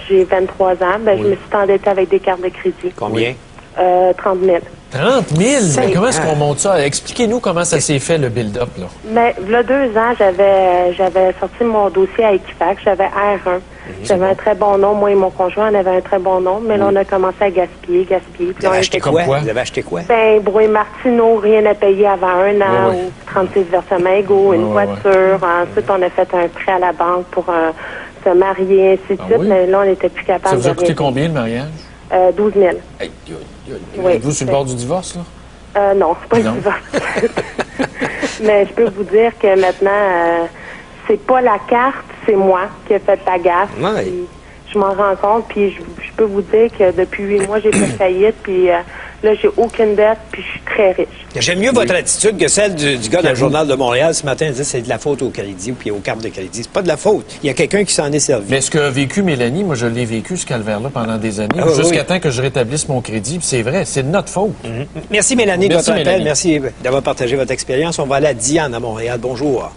J'ai 23 ans. Je me suis endettée avec des cartes de crédit. Combien? 30 000. 30 000? Mais comment est-ce ans. qu'on monte ça? Expliquez-nous comment ça s'est fait, le build-up, là. Mais, il y a 2 ans, j'avais sorti mon dossier à Equifax. J'avais R1. J'avais un très bon nom. Moi et mon conjoint, on avait un très bon nom. Mais là, on a commencé à gaspiller. Puis Vous avez acheté Comme quoi? quoi? Vous avez acheté quoi? Ben, Brouet Martineau, rien à payer avant 1 an, Ouais, ouais. ou 36 versements égaux, une Ouais, voiture. Ensuite, on a fait un prêt à la banque pour se marier, ainsi de Ah suite. oui? Mais là, on n'était plus Ça capable vous a de coûté rien. combien, le mariage? 12 000. Hey, Oui. êtes-vous sur le bord du divorce, là? Non, c'est pas Non. une divorce. Mais je peux vous dire que maintenant, c'est pas la carte, c'est moi qui ai fait la gaffe. Ouais. Puis je m'en rends compte, puis je peux vous dire que depuis 8 mois, j'ai fait faillite, puis là, j'ai aucune dette, puis je suis très riche. J'aime mieux votre attitude que celle du gars dans le Journal de Montréal ce matin. Il disait c'est de la faute au crédit ou puis aux cartes de crédit. C'est pas de la faute. Il y a quelqu'un qui s'en est servi. Mais ce qu'a vécu Mélanie, moi, je l'ai vécu, ce calvaire-là, pendant des années, Ah oui, jusqu'à oui. temps que je rétablisse mon crédit. Puis c'est vrai, c'est de notre faute. Merci Mélanie de Merci, votre appel. Mélanie. Merci d'avoir partagé votre expérience. On va aller à Diane à Montréal. Bonjour.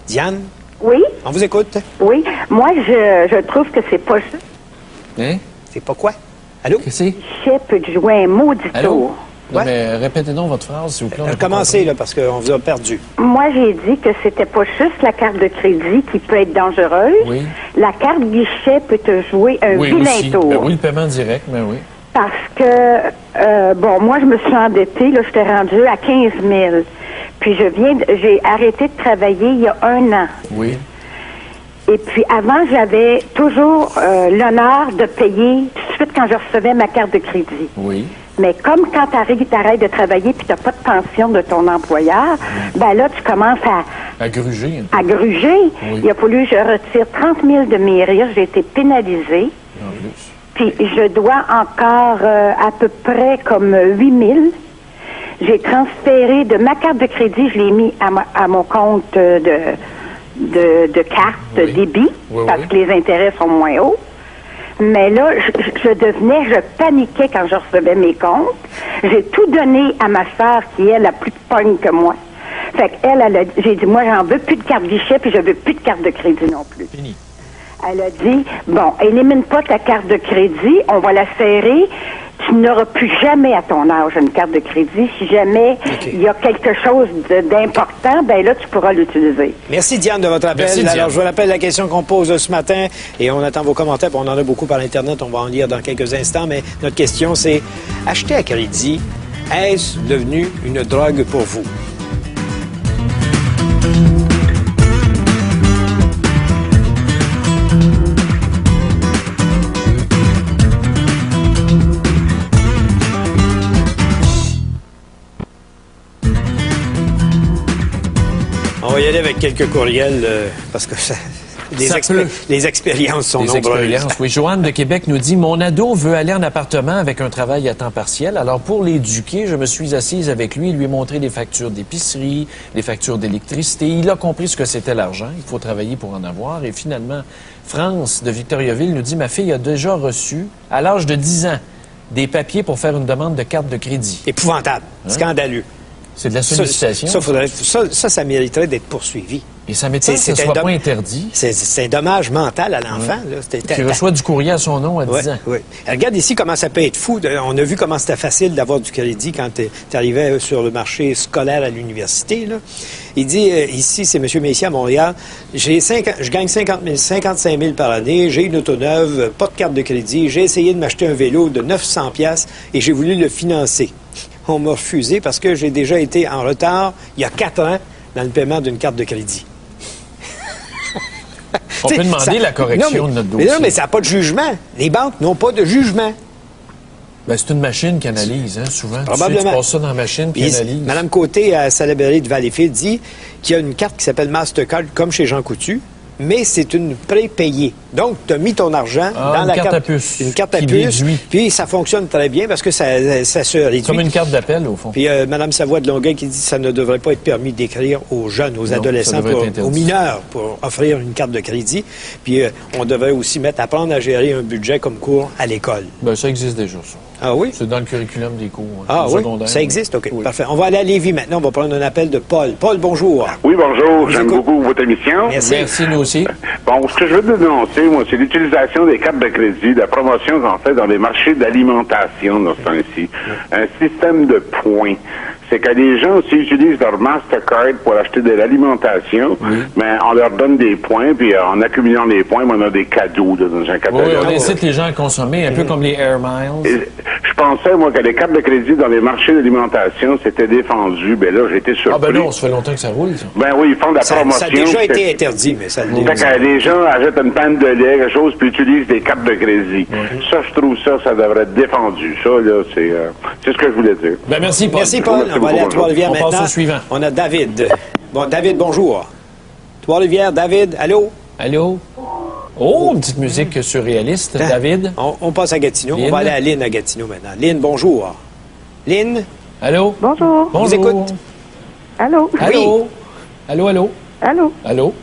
Diane, Oui, on vous écoute. oui. Moi, je trouve que c'est pas juste. Hein? C'est pas quoi? Allô? Qu'est-ce que c'est? Chef peut jouer un maudit Allô? tour. Non, Ouais. mais répétez donc votre phrase, s'il vous plaît. on a pas Commencez compris. là parce qu'on vous a perdu. Moi, j'ai dit que c'était pas juste la carte de crédit qui peut être dangereuse. Oui. La carte guichet peut te jouer un Oui, vilain aussi. tour. Ben oui, le paiement direct, mais oui. Parce que, bon, moi, je me suis endettée, là, j'étais rendue à 15 000. Puis j'ai arrêté de travailler il y a 1 an. Oui. Et puis avant, j'avais toujours l'honneur de payer tout de suite quand je recevais ma carte de crédit. Oui. Mais comme quand tu arrêtes de travailler puis tu n'as pas de pension de ton employeur, ben là, tu commences À gruger. à gruger. Oui. Il a fallu que je retire 30 000 de mes rires. J'ai été pénalisée. En plus. Puis je dois encore à peu près comme 8 000. J'ai transféré de ma carte de crédit, je l'ai mis à mon compte de carte Oui. débit, Oui, parce oui. que les intérêts sont moins hauts. Mais là, je paniquais quand je recevais mes comptes. J'ai tout donné à ma sœur qui est la plus pogne que moi. Fait qu'elle, j'ai dit, moi, j'en veux plus de carte guichet, puis je veux plus de carte de crédit non plus. Fini. Elle a dit, bon, élimine pas ta carte de crédit, on va la serrer. Tu n'auras plus jamais à ton âge une carte de crédit. Si jamais il y a quelque chose d'important, ben là, tu pourras l'utiliser. Merci Diane de votre appel. Merci, Diane. Alors, je vous rappelle la question qu'on pose ce matin et on attend vos commentaires. Puis on en a beaucoup par Internet. On va en lire dans quelques instants. Mais notre question, c'est acheter à crédit, est-ce devenu une drogue pour vous? On va y aller avec quelques courriels parce que les expériences sont Les nombreuses. expériences. Oui, Joanne de Québec nous dit « Mon ado veut aller en appartement avec un travail à temps partiel. Alors, pour l'éduquer, je me suis assise avec lui et lui ai montré les factures d'épicerie, les factures d'électricité. Il a compris ce que c'était l'argent. Il faut travailler pour en avoir. Et finalement, France de Victoriaville nous dit « Ma fille a déjà reçu, à l'âge de 10 ans, des papiers pour faire une demande de carte de crédit. Épouvantable, scandaleux. C'est de la sollicitation. Ça mériterait d'être poursuivi. Et ça m'étonne que ce ne soit pas interdit. C'est un dommage mental à l'enfant. Qui reçoit du courrier à son nom à 10 ans. Oui. Regarde ici comment ça peut être fou. On a vu comment c'était facile d'avoir du crédit quand tu arrivais sur le marché scolaire à l'université. Là. Il dit, ici, c'est M. Messier à Montréal, je gagne 55 000 par année, j'ai une auto neuve, pas de carte de crédit, j'ai essayé de m'acheter un vélo de 900 $ et j'ai voulu le financer. On m'a refusé parce que j'ai déjà été en retard il y a 4 ans dans le paiement d'une carte de crédit. On peut demander la correction de notre dossier. Mais non, mais ça n'a pas de jugement. Les banques n'ont pas de jugement. Ben, c'est une machine qui analyse, hein, souvent. Probablement. Tu passes ça dans la machine qui analyse. Mme Côté, à Salaberry de Valleyfield, dit qu'il y a une carte qui s'appelle Mastercard, comme chez Jean Coutu, mais c'est une prépayée. Donc, tu as mis ton argent dans la carte à puce. Une carte à qui puce. déduit. Puis ça fonctionne très bien parce que ça se réduit. Comme une carte d'appel, au fond. Puis Mme Savoie de Longueuil qui dit que ça ne devrait pas être permis d'écrire aux jeunes, aux adolescents, aux mineurs pour offrir une carte de crédit. Puis on devrait aussi apprendre à gérer un budget comme cours à l'école. Ben, ça existe déjà, ça. Ah oui? C'est dans le curriculum des cours secondaires. Ça existe? OK, parfait. On va aller à Lévis maintenant. On va prendre un appel de Paul. Paul, bonjour. Oui, bonjour. J'aime beaucoup votre émission. Merci, nous aussi. Bon, ce que je veux dénoncer, moi, c'est l'utilisation des cartes de crédit, la promotion qu'on fait dans les marchés d'alimentation dans ce temps-ci. Un système de points. C'est que les gens, s'ils utilisent leur Mastercard pour acheter de l'alimentation, mais on leur donne des points, puis en accumulant les points, on a des cadeaux dans un catalogue. Oui, on incite les gens à consommer, un peu comme les Air Miles. Et je pensais, moi, que les cartes de crédit dans les marchés d'alimentation, c'était défendu. Ben là, j'ai été surpris. Ah ben non, ça fait longtemps que ça roule, ça. Ben oui, ils font de la promotion. Ça a déjà été interdit, mais ça le dit. Fait que les gens achètent une panne de lait, quelque chose, puis utilisent des cartes de crédit. Ça, je trouve ça devrait être défendu. Ça, là, c'est ce que je voulais dire. Ben merci, Paul. Merci, Paul. On va aller à Trois-Rivières maintenant. On passe au suivant. On a David. Bon, David, bonjour. Trois-Rivières, David, allô? Allô? Oh, une petite musique surréaliste, David. On passe à Gatineau. Lynn. On va aller à Lynn à Gatineau maintenant. Lynn, bonjour. Lynn? Allô? Bonjour. On vous écoute. Allô? Allô? Allô, allô? Allô? Allô?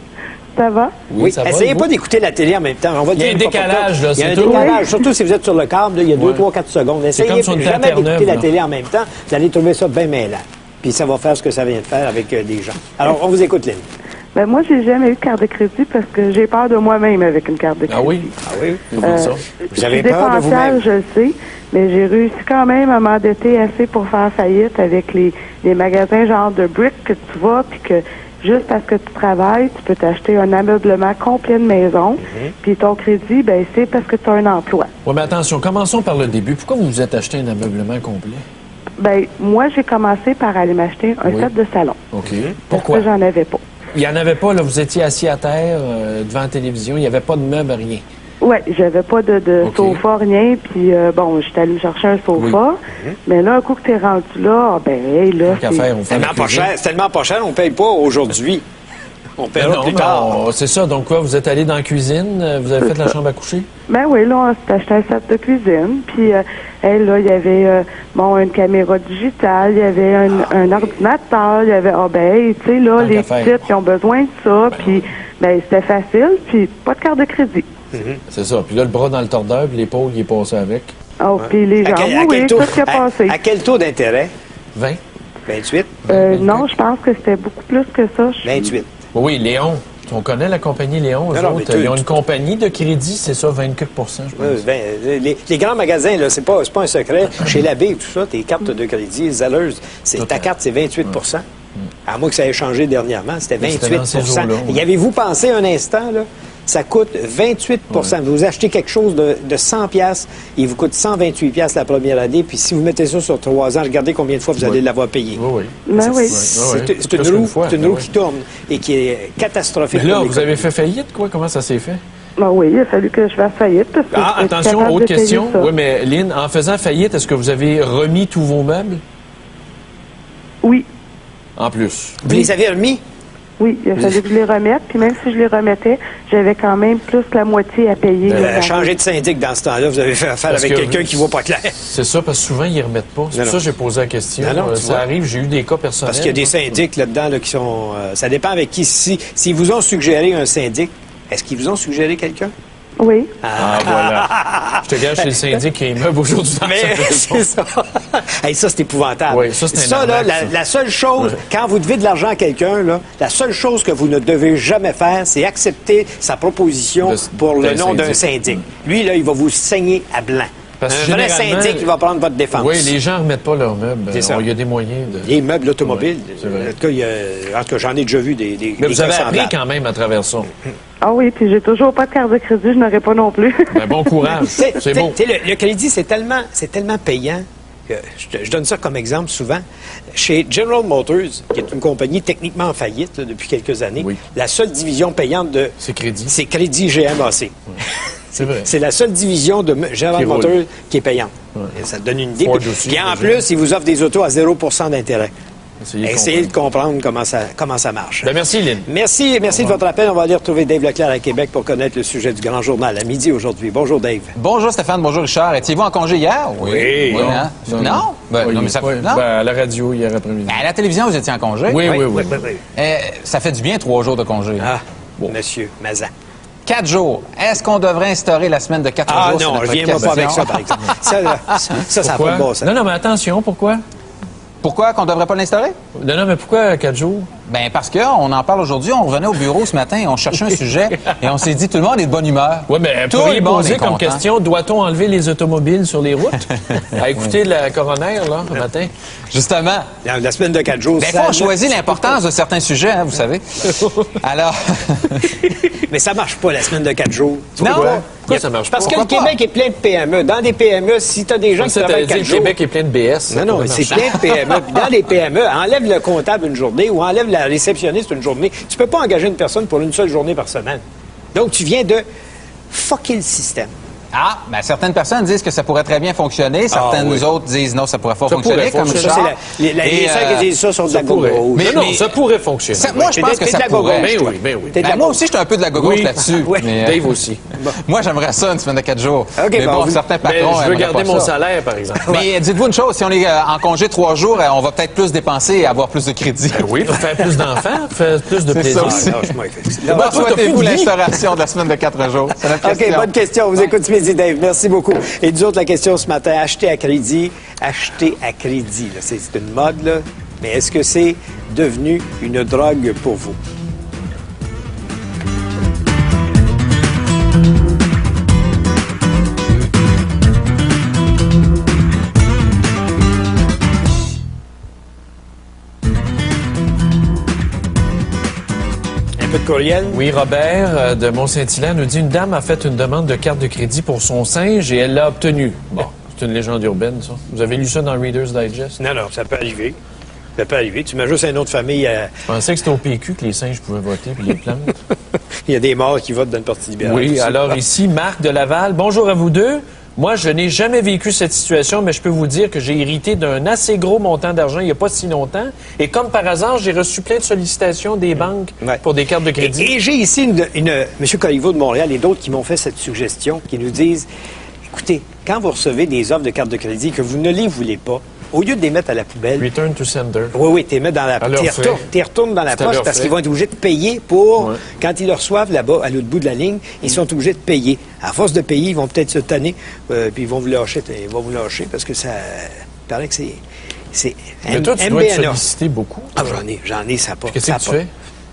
Ça va? Oui, ça va. Essayez vous? pas d'écouter la télé en même temps. On va Il y a dire un décalage, là, Il y a un c'est tout. décalage, surtout si vous êtes sur le câble, là, il y a 2, 3, 4 secondes. Essayez comme sur une jamais Terre-Neuve, d'écouter la là. télé en même temps. Vous allez trouver ça bien mêlant. Puis ça va faire ce que ça vient de faire avec des gens. Alors, on vous écoute, Lynn. Ben moi, j'ai jamais eu de carte de crédit parce que j'ai peur de moi-même avec une carte de crédit. Ah oui? Ah oui? Ça. Vous avez je suis peur de vous-même? dépensière, je le sais, mais j'ai réussi quand même à m'endetter assez pour faire faillite avec les magasins genre de briques que tu vas, puis que juste parce que tu travailles, tu peux t'acheter un ameublement complet de maison, puis ton crédit, ben c'est parce que tu as un emploi. Oui, mais attention, commençons par le début. Pourquoi vous vous êtes acheté un ameublement complet? Ben moi, j'ai commencé par aller m'acheter un set de salon. OK. Parce Pourquoi? que j'en avais pas. Il n'y en avait pas, là. Vous étiez assis à terre devant la télévision. Il n'y avait pas de meubles, rien. Ouais, j'avais pas de sofa, rien, puis bon, j'étais allée me chercher un sofa, mais là, un coup que t'es rendu là, là, Qu'à faire, on fait Tellement pas cher, c'est tellement pas cher, on paye pas aujourd'hui. On paiera plus tard. C'est ça. Donc quoi, vous êtes allé dans la cuisine, vous avez fait la chambre à coucher? Ben oui, là, on s'est acheté un set de cuisine, puis là, il y avait, une caméra digitale, il y avait un ordinateur, il y avait, tu sais, là, les petites, ils ont besoin de ça, puis, c'était facile, puis pas de carte de crédit. C'est ça. Puis là, le bras dans le tordeur, puis l'épaule, il est passé avec. Oh, puis les jambes, tout ce qui a passé. À quel taux d'intérêt? 20? 28? Non, je pense que c'était beaucoup plus que ça. 28. Oui, Léon. On connaît la compagnie Léon. Eux autres, ils ont une compagnie de crédit, c'est ça, 24 je pense. Les grands magasins, là, c'est pas un secret. Chez Labbé et tout ça, tes cartes de crédit, Zellers, ta carte, c'est 28 À moins que ça ait changé dernièrement, c'était 28 Y avez-vous pensé un instant, là? Ça coûte 28 Vous achetez quelque chose de 100 $, il vous coûte 128 $ la première année, puis si vous mettez ça sur 3 ans, regardez combien de fois vous allez l'avoir payé. Oui. C'est une roue qui tourne et qui est catastrophique. Mais là, vous avez fait faillite, quoi? Comment ça s'est fait? Ben oui, il a fallu que je fasse faillite. Parce que attention, autre question. Oui, mais Lynn, en faisant faillite, est-ce que vous avez remis tous vos meubles? Oui. En plus. Vous les avez remis? Oui, il a fallu que je les remette, puis même si je les remettais, j'avais quand même plus que la moitié à payer. Changer de syndic dans ce temps-là, vous avez fait affaire avec quelqu'un qui ne voit pas clair. C'est ça, parce que souvent, ils ne remettent pas. C'est pour ça que j'ai posé la question. Ça arrive, j'ai eu des cas personnels. Parce qu'il y a des syndics là-dedans là, qui sont... ça dépend avec qui. S'ils vous ont suggéré un syndic, est-ce qu'ils vous ont suggéré quelqu'un? Oui. Voilà. Je te gage, c'est le syndic qui est immeuble aujourd'hui dans cette maison. C'est ça. Ça, c'est épouvantable. Oui, ça, c'est la seule chose, quand vous devez de l'argent à quelqu'un, la seule chose que vous ne devez jamais faire, c'est accepter sa proposition pour le nom d'un syndic. Lui, là, il va vous saigner à blanc. Parce un vrai syndic qui va prendre votre défense. Oui, les gens ne remettent pas leurs meubles. Il y a des moyens de... Les meubles automobiles. Ouais, en tout cas, j'en ai déjà vu des Mais vous avez appris quand même à travers ça. Ah oui, puis j'ai toujours pas de carte de crédit, je n'aurais pas non plus. Bon courage. C'est bon. Le crédit, c'est tellement payant. Je donne ça comme exemple souvent. Chez General Motors, qui est une compagnie techniquement en faillite là, depuis quelques années, la seule division payante de... C'est Crédit. C'est Crédit GMAC. C'est vrai. C'est la seule division de General Motors qui est payante. Ça te donne une idée. Puis en plus, ils vous offrent des autos à 0 % d'intérêt. Essayez de comprendre comment ça marche. Merci, Lynn. Merci de votre appel. On va aller retrouver Dave Leclerc à Québec pour connaître le sujet du Grand Journal à midi aujourd'hui. Bonjour, Dave. Bonjour, Stéphane. Bonjour, Richard. Étiez-vous en congé hier? Oui. Non? Non, mais ça... non? À la radio, hier après-midi. À la télévision, vous étiez en congé? Oui. Ça fait du bien, 3 jours de congé. Monsieur Mazan. 4 jours. Est-ce qu'on devrait instaurer la semaine de 4 jours? Ah non, je viens pas avec ça, par exemple. Ça n'a pas de bon sens. Non, mais attention, pourquoi? Pourquoi qu'on ne devrait pas l'instaurer? Non, mais pourquoi 4 jours? Ben parce qu'on en parle aujourd'hui. On revenait au bureau ce matin, on cherchait un sujet et on s'est dit tout le monde est de bonne humeur. Oui, mais tout pourriez le monde poser est comme content. question, doit-on enlever les automobiles sur les routes? À écouter la coroner, là, ce matin. Justement. La semaine de 4 jours, Des ça... fois, on choisit l'importance de certains sujets, hein, vous savez. Alors... Mais ça marche pas, la semaine de 4 jours. Tu Non. vois pas? Pourquoi ça marche pas? Parce que le Québec est plein de PME. Dans des PME, si tu as des gens qui travaillent 4 le jours... Québec est plein de BS. Non, c'est plein de PME. Puis dans les PME, enlève le comptable une journée ou enlève la réceptionniste une journée. Tu peux pas engager une personne pour une seule journée par semaine. Donc, tu viens de fucker le système. Ah, ben certaines personnes disent que ça pourrait très bien fonctionner. Certaines autres disent non, ça pourrait pas fonctionner. Comme Ça, Richard. les gens qui disent ça sont de la gogo rouge. Mais non, ça pourrait fonctionner. Moi, je pense que ça pourrait. Ben oui. Ben, moi aussi, je suis un peu de la gauche là-dessus. Oui. Mais, Dave aussi. moi, j'aimerais ça une semaine de 4 jours. OK, mais bon, bon, certains Mais patrons je veux aimeraient garder pas mon ça. salaire, par exemple. Mais dites-vous une chose, si on est en congé 3 jours, on va peut-être plus dépenser et avoir plus de crédit. Oui, pour faire plus d'enfants, faire plus de C'est plaisir. ça aussi. Lâche-moi, Félix. Comment toi, t'as souhaitez-vous plus de vie. l'instauration de la semaine de 4 jours? C'est notre OK, question. bonne question. On vous écoute ce midi, Dave. Merci beaucoup. Et nous autres, la question ce matin, acheter à crédit. Acheter à crédit, là. C'est une mode, là. Mais est-ce que c'est devenu une drogue pour vous? Un peu de courriel? Oui, Robert de Mont-Saint-Hilaire nous dit une dame a fait une demande de carte de crédit pour son singe et elle l'a obtenue. Bon, c'est une légende urbaine, ça. Vous avez lu ça dans Reader's Digest? Non, ça peut arriver. Ça peut arriver. Tu mets juste un nom de famille. Je pensais que c'était au PQ que les singes pouvaient voter puis les plantes. Il y a des morts qui votent dans le Parti libéral. Oui, aussi. alors ici, Marc de Laval. Bonjour à vous deux. Moi, je n'ai jamais vécu cette situation, mais je peux vous dire que j'ai hérité d'un assez gros montant d'argent il n'y a pas si longtemps. Et comme par hasard, j'ai reçu plein de sollicitations des banques pour des cartes de crédit. Et j'ai ici M. Corriveau de Montréal et d'autres qui m'ont fait cette suggestion, qui nous disent, écoutez, quand vous recevez des offres de cartes de crédit et que vous ne les voulez pas, au lieu de les mettre à la poubelle... Return to sender. Oui, tu les mets dans la poche. Tu retournes dans la poche parce qu'ils vont être obligés de payer pour... Ouais. Quand ils le reçoivent là-bas, à l'autre bout de la ligne, ils sont obligés de payer. À force de payer, ils vont peut-être se tanner, puis ils vont vous lâcher. Ils vont vous lâcher parce que ça... Il paraît que c'est... Mais toi, tu dois être sollicité beaucoup. Ah, j'en ai, ça pas. Qu'est-ce que tu fais?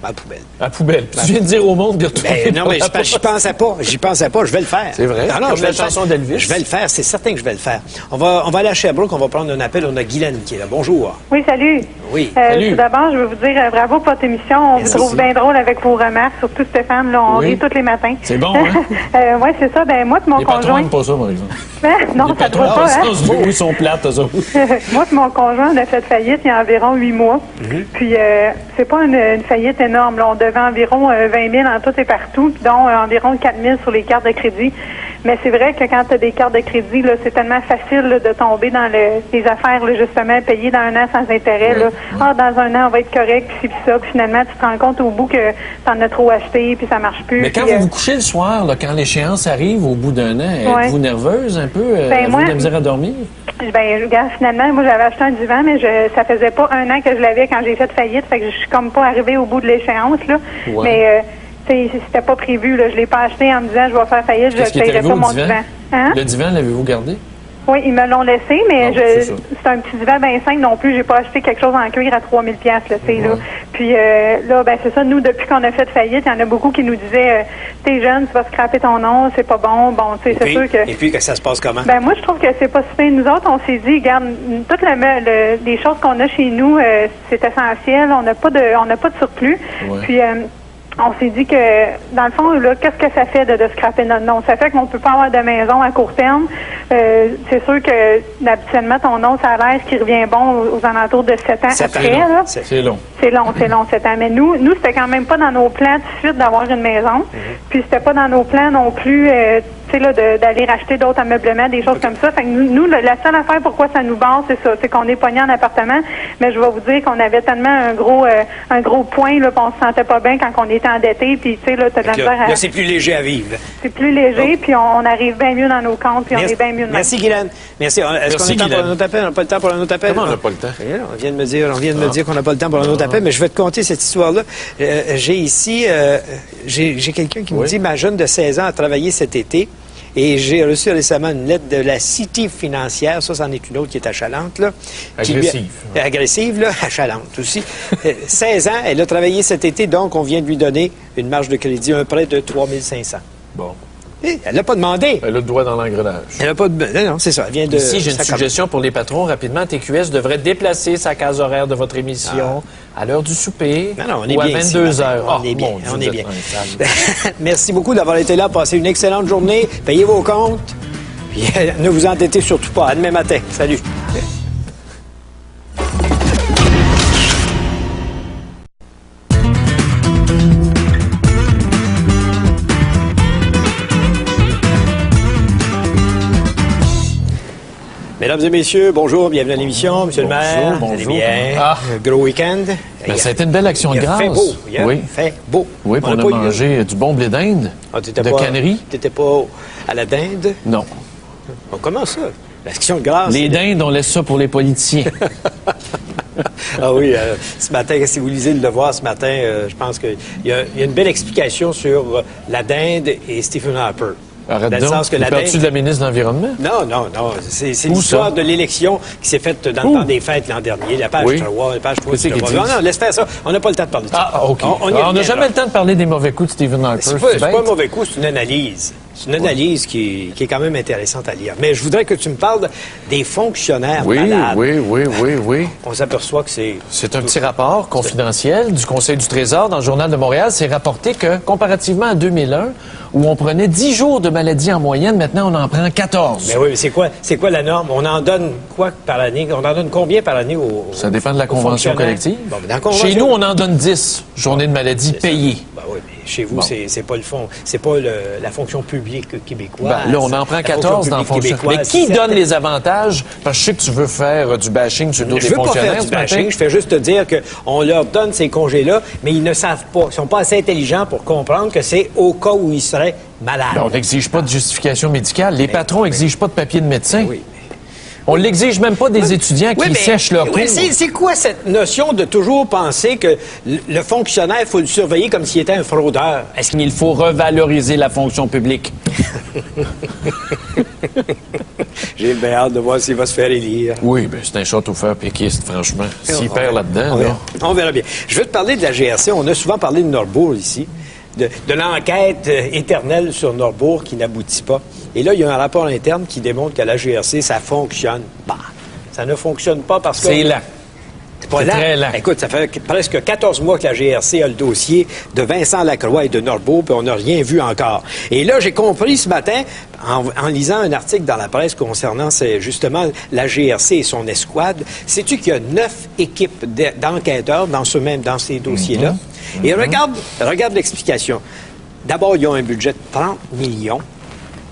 À la poubelle. À la poubelle. Tu viens de dire au monde de retourner non, mais j'y pensais pas. J'y pensais pas. Je vais le faire. C'est vrai. Non, je vais la chanson d'Elvis. Je vais le faire. C'est certain que je vais le faire. On va aller à Sherbrooke. On va prendre un appel. On a Guylaine qui est là. Bonjour. Oui, salut. Oui. Salut. Tout d'abord, je veux vous dire bravo pour votre émission. On vous trouve bien drôle avec vos remarques, surtout Stéphane. Là, on rit tous les matins. C'est bon, hein? Oui, c'est ça. Ben moi, mon conjoint. Les patrons n'aiment pas ça, par exemple. Non, ça ne doit pas, hein? Ils sont plates, eux autres. Moi, mon conjoint, on a fait faillite il y a environ 8 mois. Puis, c'est pas une faillite énorme. Là. On devait environ 20 000 en tout et partout, dont environ 4 000 sur les cartes de crédit. Mais c'est vrai que quand tu as des cartes de crédit, là, c'est tellement facile là, de tomber dans les affaires, là, justement, payer dans un an sans intérêt. Là. Ah, dans un an, on va être correct, puis ça. Puis finalement, tu te rends compte au bout que tu en as trop acheté, puis ça marche plus. Mais quand vous vous couchez le soir, là, quand l'échéance arrive au bout d'un an, êtes-vous nerveuse un peu? Avez-vous de la misère à dormir? Ben, regarde, finalement, moi, j'avais acheté un divan, mais ça faisait pas un an que je l'avais quand j'ai fait faillite. Fait que je suis comme pas arrivée au bout de l'échéance, là. Ouais. Mais, c'était pas prévu, là. Je l'ai pas acheté en me disant, je vais faire faillite, je ne payerai pas mon divan. Hein? Le divan, l'avez-vous gardé? Oui, ils me l'ont laissé, mais c'est un petit divan bien simple non plus. J'ai pas acheté quelque chose en cuir à 3 000 $, là, là. Puis là, ben c'est ça. Nous, depuis qu'on a fait faillite, il y en a beaucoup qui nous disaient, t'es jeune, tu vas scraper ton nom, c'est pas bon. Bon, tu sais, c'est sûr que. Et puis que ça se passe comment? Ben moi, je trouve que c'est pas super. Nous autres, on s'est dit, regarde, toutes les choses qu'on a chez nous, c'est essentiel. On n'a pas de surplus. Ouais. Puis on s'est dit que, dans le fond, là, qu'est-ce que ça fait de scraper notre nom? Ça fait qu'on peut pas avoir de maison à court terme. C'est sûr que, habituellement, ton nom, ça a l'air qui revient bon aux alentours de 7 ans après. Là. C'est long. C'est long, 7 ans. Mais nous, c'était quand même pas dans nos plans tout de suite d'avoir une maison. Puis c'était pas dans nos plans non plus, d'aller racheter d'autres ameublements, des choses comme ça. Fait que nous, la seule affaire pourquoi ça nous base, c'est ça, c'est qu'on est pogné en appartement. Mais je vais vous dire qu'on avait tellement un gros point, là, qu'on se sentait pas bien quand on était endetté, puis tu sais, là, t'as de la misère à... Là, c'est plus léger à vivre. C'est plus léger, puis on arrive bien mieux dans nos comptes, puis on est bien mieux de Merci, Guylaine. Merci. Est-ce qu'on a le temps pour un autre appel? On n'a pas le temps pour un autre appel? Comment on n'a pas le temps? On vient de me dire qu'on n'a pas le temps pour un autre appel, mais je vais te conter cette histoire-là. J'ai ici, j'ai quelqu'un qui me dit, ma jeune de 16 ans a travaillé cet été. Et j'ai reçu récemment une lettre de la City financière. Ça, c'en est une autre qui est à Chalante, là. Agressive. Agressive, là, à Chalante aussi. 16 ans, elle a travaillé cet été, donc on vient de lui donner une marge de crédit, un prêt de 3 500. Bon. Et elle l'a pas demandé. Elle a le doigt dans l'engrenage. Elle n'a pas de... Non, c'est ça. Elle vient de... Ici, j'ai une suggestion pour les patrons. Rapidement, TQS devrait déplacer sa case horaire de votre émission à l'heure du souper on est ou à bien 22 h. On est bien. On est bien. Merci beaucoup d'avoir été là. Passez une excellente journée. Payez vos comptes. Puis, ne vous endettez surtout pas. À demain matin. Salut. Mesdames et messieurs, bonjour, bienvenue à l'émission. Monsieur le maire, vous allez bien? Gros week-end. Ça a été une belle action de grâce. Il a fait beau. Il a fait beau. Oui, puis on a mangé du bon blé d'Inde, de cannerie. T'étais pas à la dinde? Non. Comment ça? L'action de grâce? Les dindes, on laisse ça pour les politiciens. Ah oui, ce matin, si vous lisez Le Devoir ce matin, je pense qu'il y a une belle explication sur la dinde et Stephen Harper. Arrête donc, tu parles-tu de la ministre de l'Environnement? Non. C'est l'histoire de l'élection qui s'est faite dans le temps des fêtes l'an dernier. La page 3, la page 3. Non, laisse faire ça. On n'a pas le temps de parler de ça. OK. On n'a jamais le temps de parler des mauvais coups de Stephen Harper. C'est pas un mauvais coup, c'est une analyse. C'est une analyse qui est quand même intéressante à lire. Mais je voudrais que tu me parles des fonctionnaires malades. Oui. On s'aperçoit que c'est... C'est un petit rapport confidentiel du Conseil du Trésor dans le Journal de Montréal. C'est rapporté que, comparativement à 2001, où on prenait 10 jours de maladie en moyenne, maintenant, on en prend 14. Mais oui, mais c'est quoi la norme? On en donne quoi par année? On en donne combien par année Ça dépend de la convention collective. Bon, dans la convention... Chez nous, on en donne 10 journées de maladie payées. Ben oui, mais chez vous, c'est pas le fond, c'est pas la fonction publique québécoise. Ben, là, on en prend 14 dans la fonction publique. Mais qui donne les avantages? Parce que je sais que tu veux faire du bashing sur d'autres fonctionnaires. Je veux pas faire du bashing, je fais juste te dire qu'on leur donne ces congés-là, mais ils ne savent pas, ils sont pas assez intelligents pour comprendre que c'est au cas où ils seraient malades. Ben, on n'exige pas de justification médicale. Les patrons n'exigent pas de papier de médecin. Oui. On l'exige même pas des étudiants qui sèchent leur cours. C'est quoi cette notion de toujours penser que le fonctionnaire, il faut le surveiller comme s'il était un fraudeur? Est-ce qu'il faut revaloriser la fonction publique? J'ai bien hâte de voir s'il va se faire élire. Oui, bien, c'est un château-fer péquiste, franchement. S'il perd là-dedans, on verra bien. Je veux te parler de la GRC. On a souvent parlé de Norbourg ici. De l'enquête éternelle sur Norbourg qui n'aboutit pas. Et là, il y a un rapport interne qui démontre qu'à la GRC, ça fonctionne pas. Ça ne fonctionne pas parce que... C'est lent. C'est pas lent. Très lent. Écoute, ça fait presque 14 mois que la GRC a le dossier de Vincent Lacroix et de Norbourg, puis on n'a rien vu encore. Et là, j'ai compris ce matin, en lisant un article dans la presse concernant justement la GRC et son escouade, sais-tu qu'il y a 9 équipes d'enquêteurs dans ces dossiers-là? Et regarde l'explication. D'abord, ils ont un budget de 30 millions.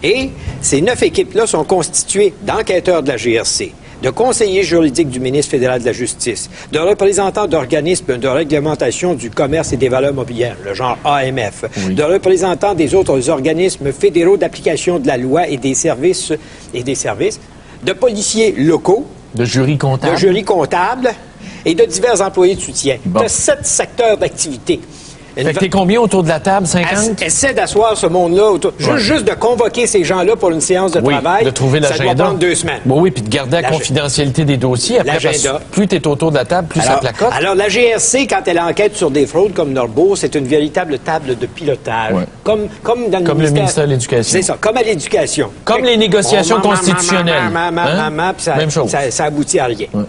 Et ces 9 équipes-là sont constituées d'enquêteurs de la GRC, de conseillers juridiques du ministre fédéral de la Justice, de représentants d'organismes de réglementation du commerce et des valeurs mobilières, le genre AMF, de représentants des autres organismes fédéraux d'application de la loi et des services, de policiers locaux, de jurys comptables et de divers employés de soutien. De 7 secteurs d'activité. Fait que t'es combien autour de la table? 50? Essaie d'asseoir ce monde-là. Juste de convoquer ces gens-là pour une séance de travail. De trouver l'agenda. Ça doit prendre 2 semaines. Oui, puis de garder la confidentialité des dossiers. Après, plus t'es autour de la table, plus ça placote. Alors, la GRC, quand elle enquête sur des fraudes comme Norbourg, c'est une véritable table de pilotage. Ouais. Comme le ministère de l'Éducation. C'est ça, comme à l'Éducation. Comme les négociations constitutionnelles. Même chose. Ça aboutit à rien. Ouais.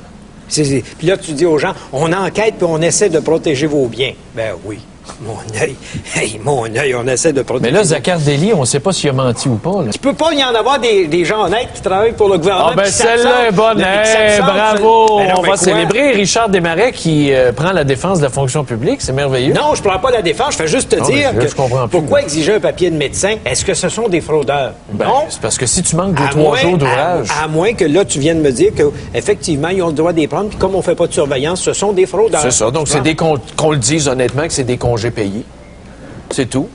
Puis là, tu dis aux gens, on enquête puis on essaie de protéger vos biens. Ben oui. Mon œil. Hey, mon œil, on essaie de protéger. Mais là, Zaccardelli, on ne sait pas s'il a menti ou pas. Là. Tu peux pas y en avoir des gens honnêtes qui travaillent pour le gouvernement. Ah, ben celle-là est bonne. Hey, bravo! On va célébrer Richard Desmarais qui prend la défense de la fonction publique. C'est merveilleux. Non, je prends pas la défense. Je fais juste te dire que pourquoi exiger un papier de médecin? Est-ce que ce sont des fraudeurs? Ben, non. C'est parce que si tu manques 2-3 jours d'ouvrage... À moins que là, tu viennes me dire qu'effectivement, ils ont le droit de les prendre, puis comme on fait pas de surveillance, ce sont des fraudeurs. C'est ça. Donc, c'est qu'on le dise honnêtement que c'est des congés payés. C'est tout.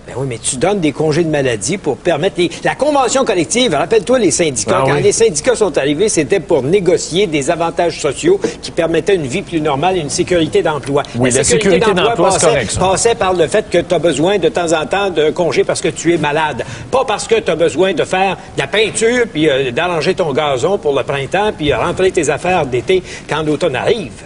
Ben oui, mais tu donnes des congés de maladie pour permettre... La convention collective, rappelle-toi les syndicats. Quand les syndicats sont arrivés, c'était pour négocier des avantages sociaux qui permettaient une vie plus normale et une sécurité d'emploi. Oui, la sécurité d'emploi, c'est correct, ça. Passait par le fait que tu as besoin de temps en temps d'un congé parce que tu es malade. Pas parce que tu as besoin de faire de la peinture puis d'arranger ton gazon pour le printemps puis rentrer tes affaires d'été quand l'automne arrive.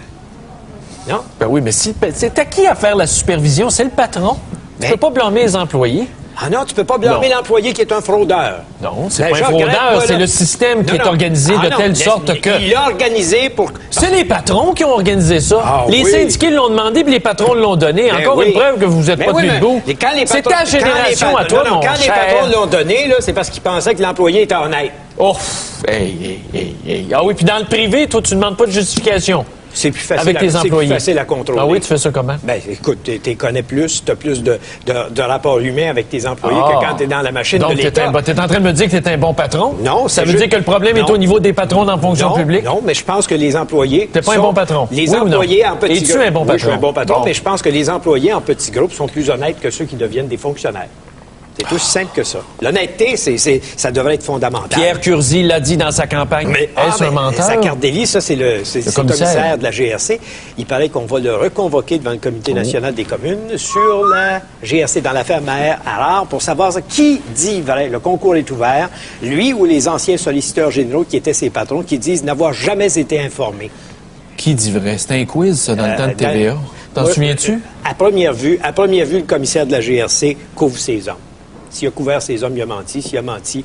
Non? Ben oui, mais c'est à qui à faire la supervision? C'est le patron. Tu peux pas blâmer les employés. Ah non, tu peux pas blâmer l'employé qui est un fraudeur. Non, c'est pas un fraudeur, c'est le système qui est organisé de telle sorte que... Il a organisé pour... C'est les patrons qui ont organisé ça. Les syndiqués l'ont demandé, puis les patrons l'ont donné. Encore une preuve que vous n'êtes pas tenu debout. C'est ta génération à toi, mon cher. Quand les patrons l'ont donné, c'est parce qu'ils pensaient que l'employé était honnête. Oh, Ah oui, puis dans le privé, toi, tu ne demandes pas de justification. C'est plus facile, avec tes employés. C'est plus facile à contrôler. Ah oui, tu fais ça comment? Ben, écoute, tu connais plus, tu as plus de rapports humains avec tes employés que quand tu es dans la machine de l'État. Donc, tu es en train de me dire que tu es un bon patron? Non, ça veut dire que le problème est au niveau des patrons dans la fonction publique? Non, mais je pense que les employés... Tu n'es pas un bon patron? Les employés en petits groupes... Es-tu un bon patron? Oui, je suis un bon patron, mais je pense que les employés en petits groupes sont plus honnêtes que ceux qui deviennent des fonctionnaires. C'est aussi simple que ça. L'honnêteté, ça devrait être fondamental. Pierre Curzi l'a dit dans sa campagne. Mais est-ce un menteur? Zaccardelli, ça, c'est le commissaire de la GRC. Il paraît qu'on va le reconvoquer devant le Comité national des communes sur la GRC, dans l'affaire Maher Harard, pour savoir qui dit vrai. Le concours est ouvert. Lui ou les anciens solliciteurs généraux qui étaient ses patrons, qui disent n'avoir jamais été informés. Qui dit vrai? C'était un quiz, ça, dans le temps de TVA. T'en souviens-tu? À première vue, le commissaire de la GRC couvre ses hommes. S'il a couvert ses hommes, il a menti. S'il a menti,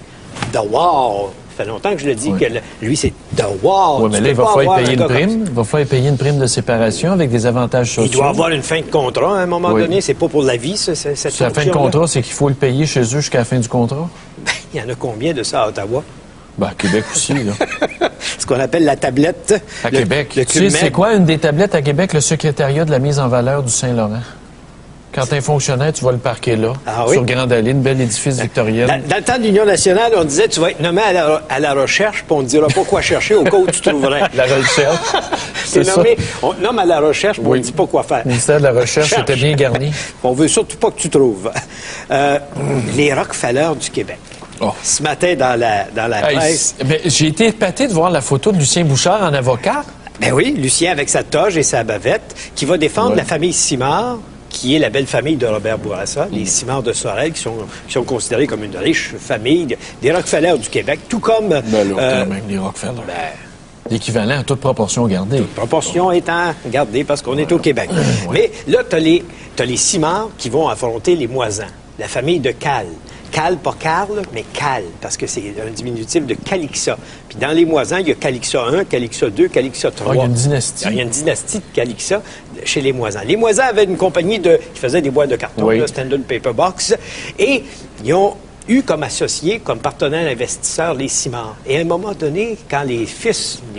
the wow! Ça fait longtemps que je le dis que lui, c'est the wow! Oui, mais là, il va falloir payer une prime. Il va falloir payer une prime de séparation avec des avantages sociaux. Il doit avoir une fin de contrat à un moment donné. C'est pas pour la vie, cette la fin de contrat, c'est qu'il faut le payer chez eux jusqu'à la fin du contrat? Ben, il y en a combien de ça à Ottawa? Ben, à Québec aussi, là. Ce qu'on appelle la tablette. À Québec. Tu sais, c'est quoi une des tablettes à Québec? Le secrétariat de la mise en valeur du Saint-Laurent. Quand t'es un fonctionnaire, tu vas le parquer là, sur Grande Allée, une belle édifice victorienne. Dans le temps de l'Union nationale, on disait tu vas être nommé à la recherche, puis on ne dira pas quoi chercher au cas où tu trouverais. La recherche. C'est nommé, on te nomme à la recherche, puis on ne dit pas quoi faire. Le ministère de la Recherche était bien garni. On veut surtout pas que tu trouves. Les Rockefeller du Québec. Ce matin, dans la presse... J'ai été épaté de voir la photo de Lucien Bouchard en avocat. Ben oui, Lucien avec sa toge et sa bavette, qui va défendre la famille Simard, qui est la belle famille de Robert Bourassa, les Simard de Sorel, qui sont considérés comme une riche famille des Rockefeller du Québec, tout comme... Ben là, quand même, les Rockefeller. L'équivalent à toute proportion gardée. Toute proportion étant gardée parce qu'on est au Québec. Mais là, t'as les Simard qui vont affronter les Moisans, la famille de Cal. Cal, pas Carl, mais Cal, parce que c'est un diminutif de Calixa. Puis dans les Moisans, il y a Calixa 1, Calixa 2, Calixa 3. Il y a une dynastie. Il y a une dynastie de Calixa chez les Moisans. Les Moisans avaient une compagnie qui faisait des boîtes de carton, Standard Paperbox, et ils ont eu comme associés, comme partenaires investisseurs, les Simard. Et à un moment donné, quand les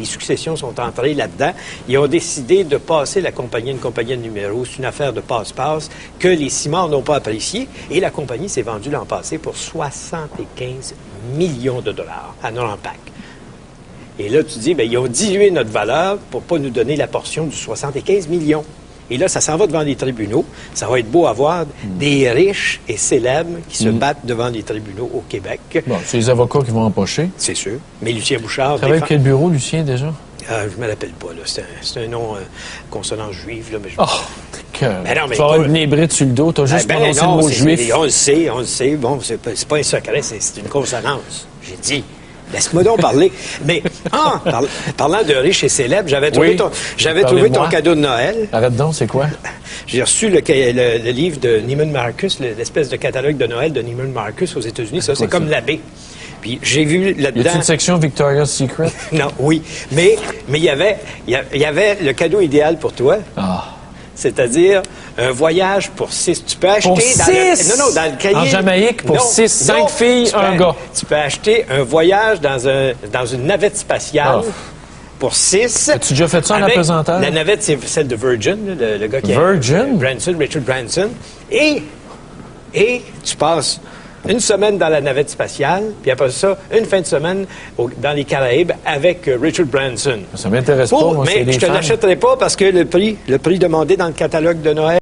successions sont entrées là-dedans, ils ont décidé de passer la compagnie à une compagnie de numéros. C'est une affaire de passe-passe que les Simard n'ont pas appréciée. Et la compagnie s'est vendue l'an passé pour 75 millions de dollars à Norampac. Et là, tu dis, bien, ils ont dilué notre valeur pour ne pas nous donner la portion du 75 millions. Et là, ça s'en va devant les tribunaux. Ça va être beau à voir des riches et célèbres qui se battent devant les tribunaux au Québec. Bon, c'est les avocats qui vont empocher. C'est sûr. Mais Lucien Bouchard... Travaille avec quel bureau, Lucien, déjà? Je ne me rappelle pas, là. C'est un nom consonance juive, là. Mais je... Tu vas avoir une hybride sur le dos, tu as juste prononcé le mot juif. On le sait. Bon, c'est pas un secret, c'est une consonance. J'ai dit... Laisse-moi donc parler. Mais, parlant de riches et célèbres, j'avais trouvé ton cadeau de Noël. Arrête donc, c'est quoi? J'ai reçu le livre de Neiman Marcus, l'espèce de catalogue de Noël de Neiman Marcus aux États-Unis. Ça, c'est comme l'abbé. Puis j'ai vu là-dedans... Y a-t-il une section Victoria's Secret? Non, oui. Mais il y avait le cadeau idéal pour toi. c'est-à-dire un voyage pour 6. Tu peux acheter... Pour 6? Non, dans le cahier... En Jamaïque, pour 6, 5 filles, un gars. Tu peux acheter un voyage dans une navette spatiale... Pour 6. As-tu déjà fait ça en apesanteur? La navette, c'est celle de Virgin, le gars qui Virgin? Richard Branson. Et tu passes une semaine dans la navette spatiale, puis après ça, une fin de semaine dans les Caraïbes avec Richard Branson. Ça m'intéresse pas, moi, mais je te l'achèterai pas parce que le prix demandé dans le catalogue de Noël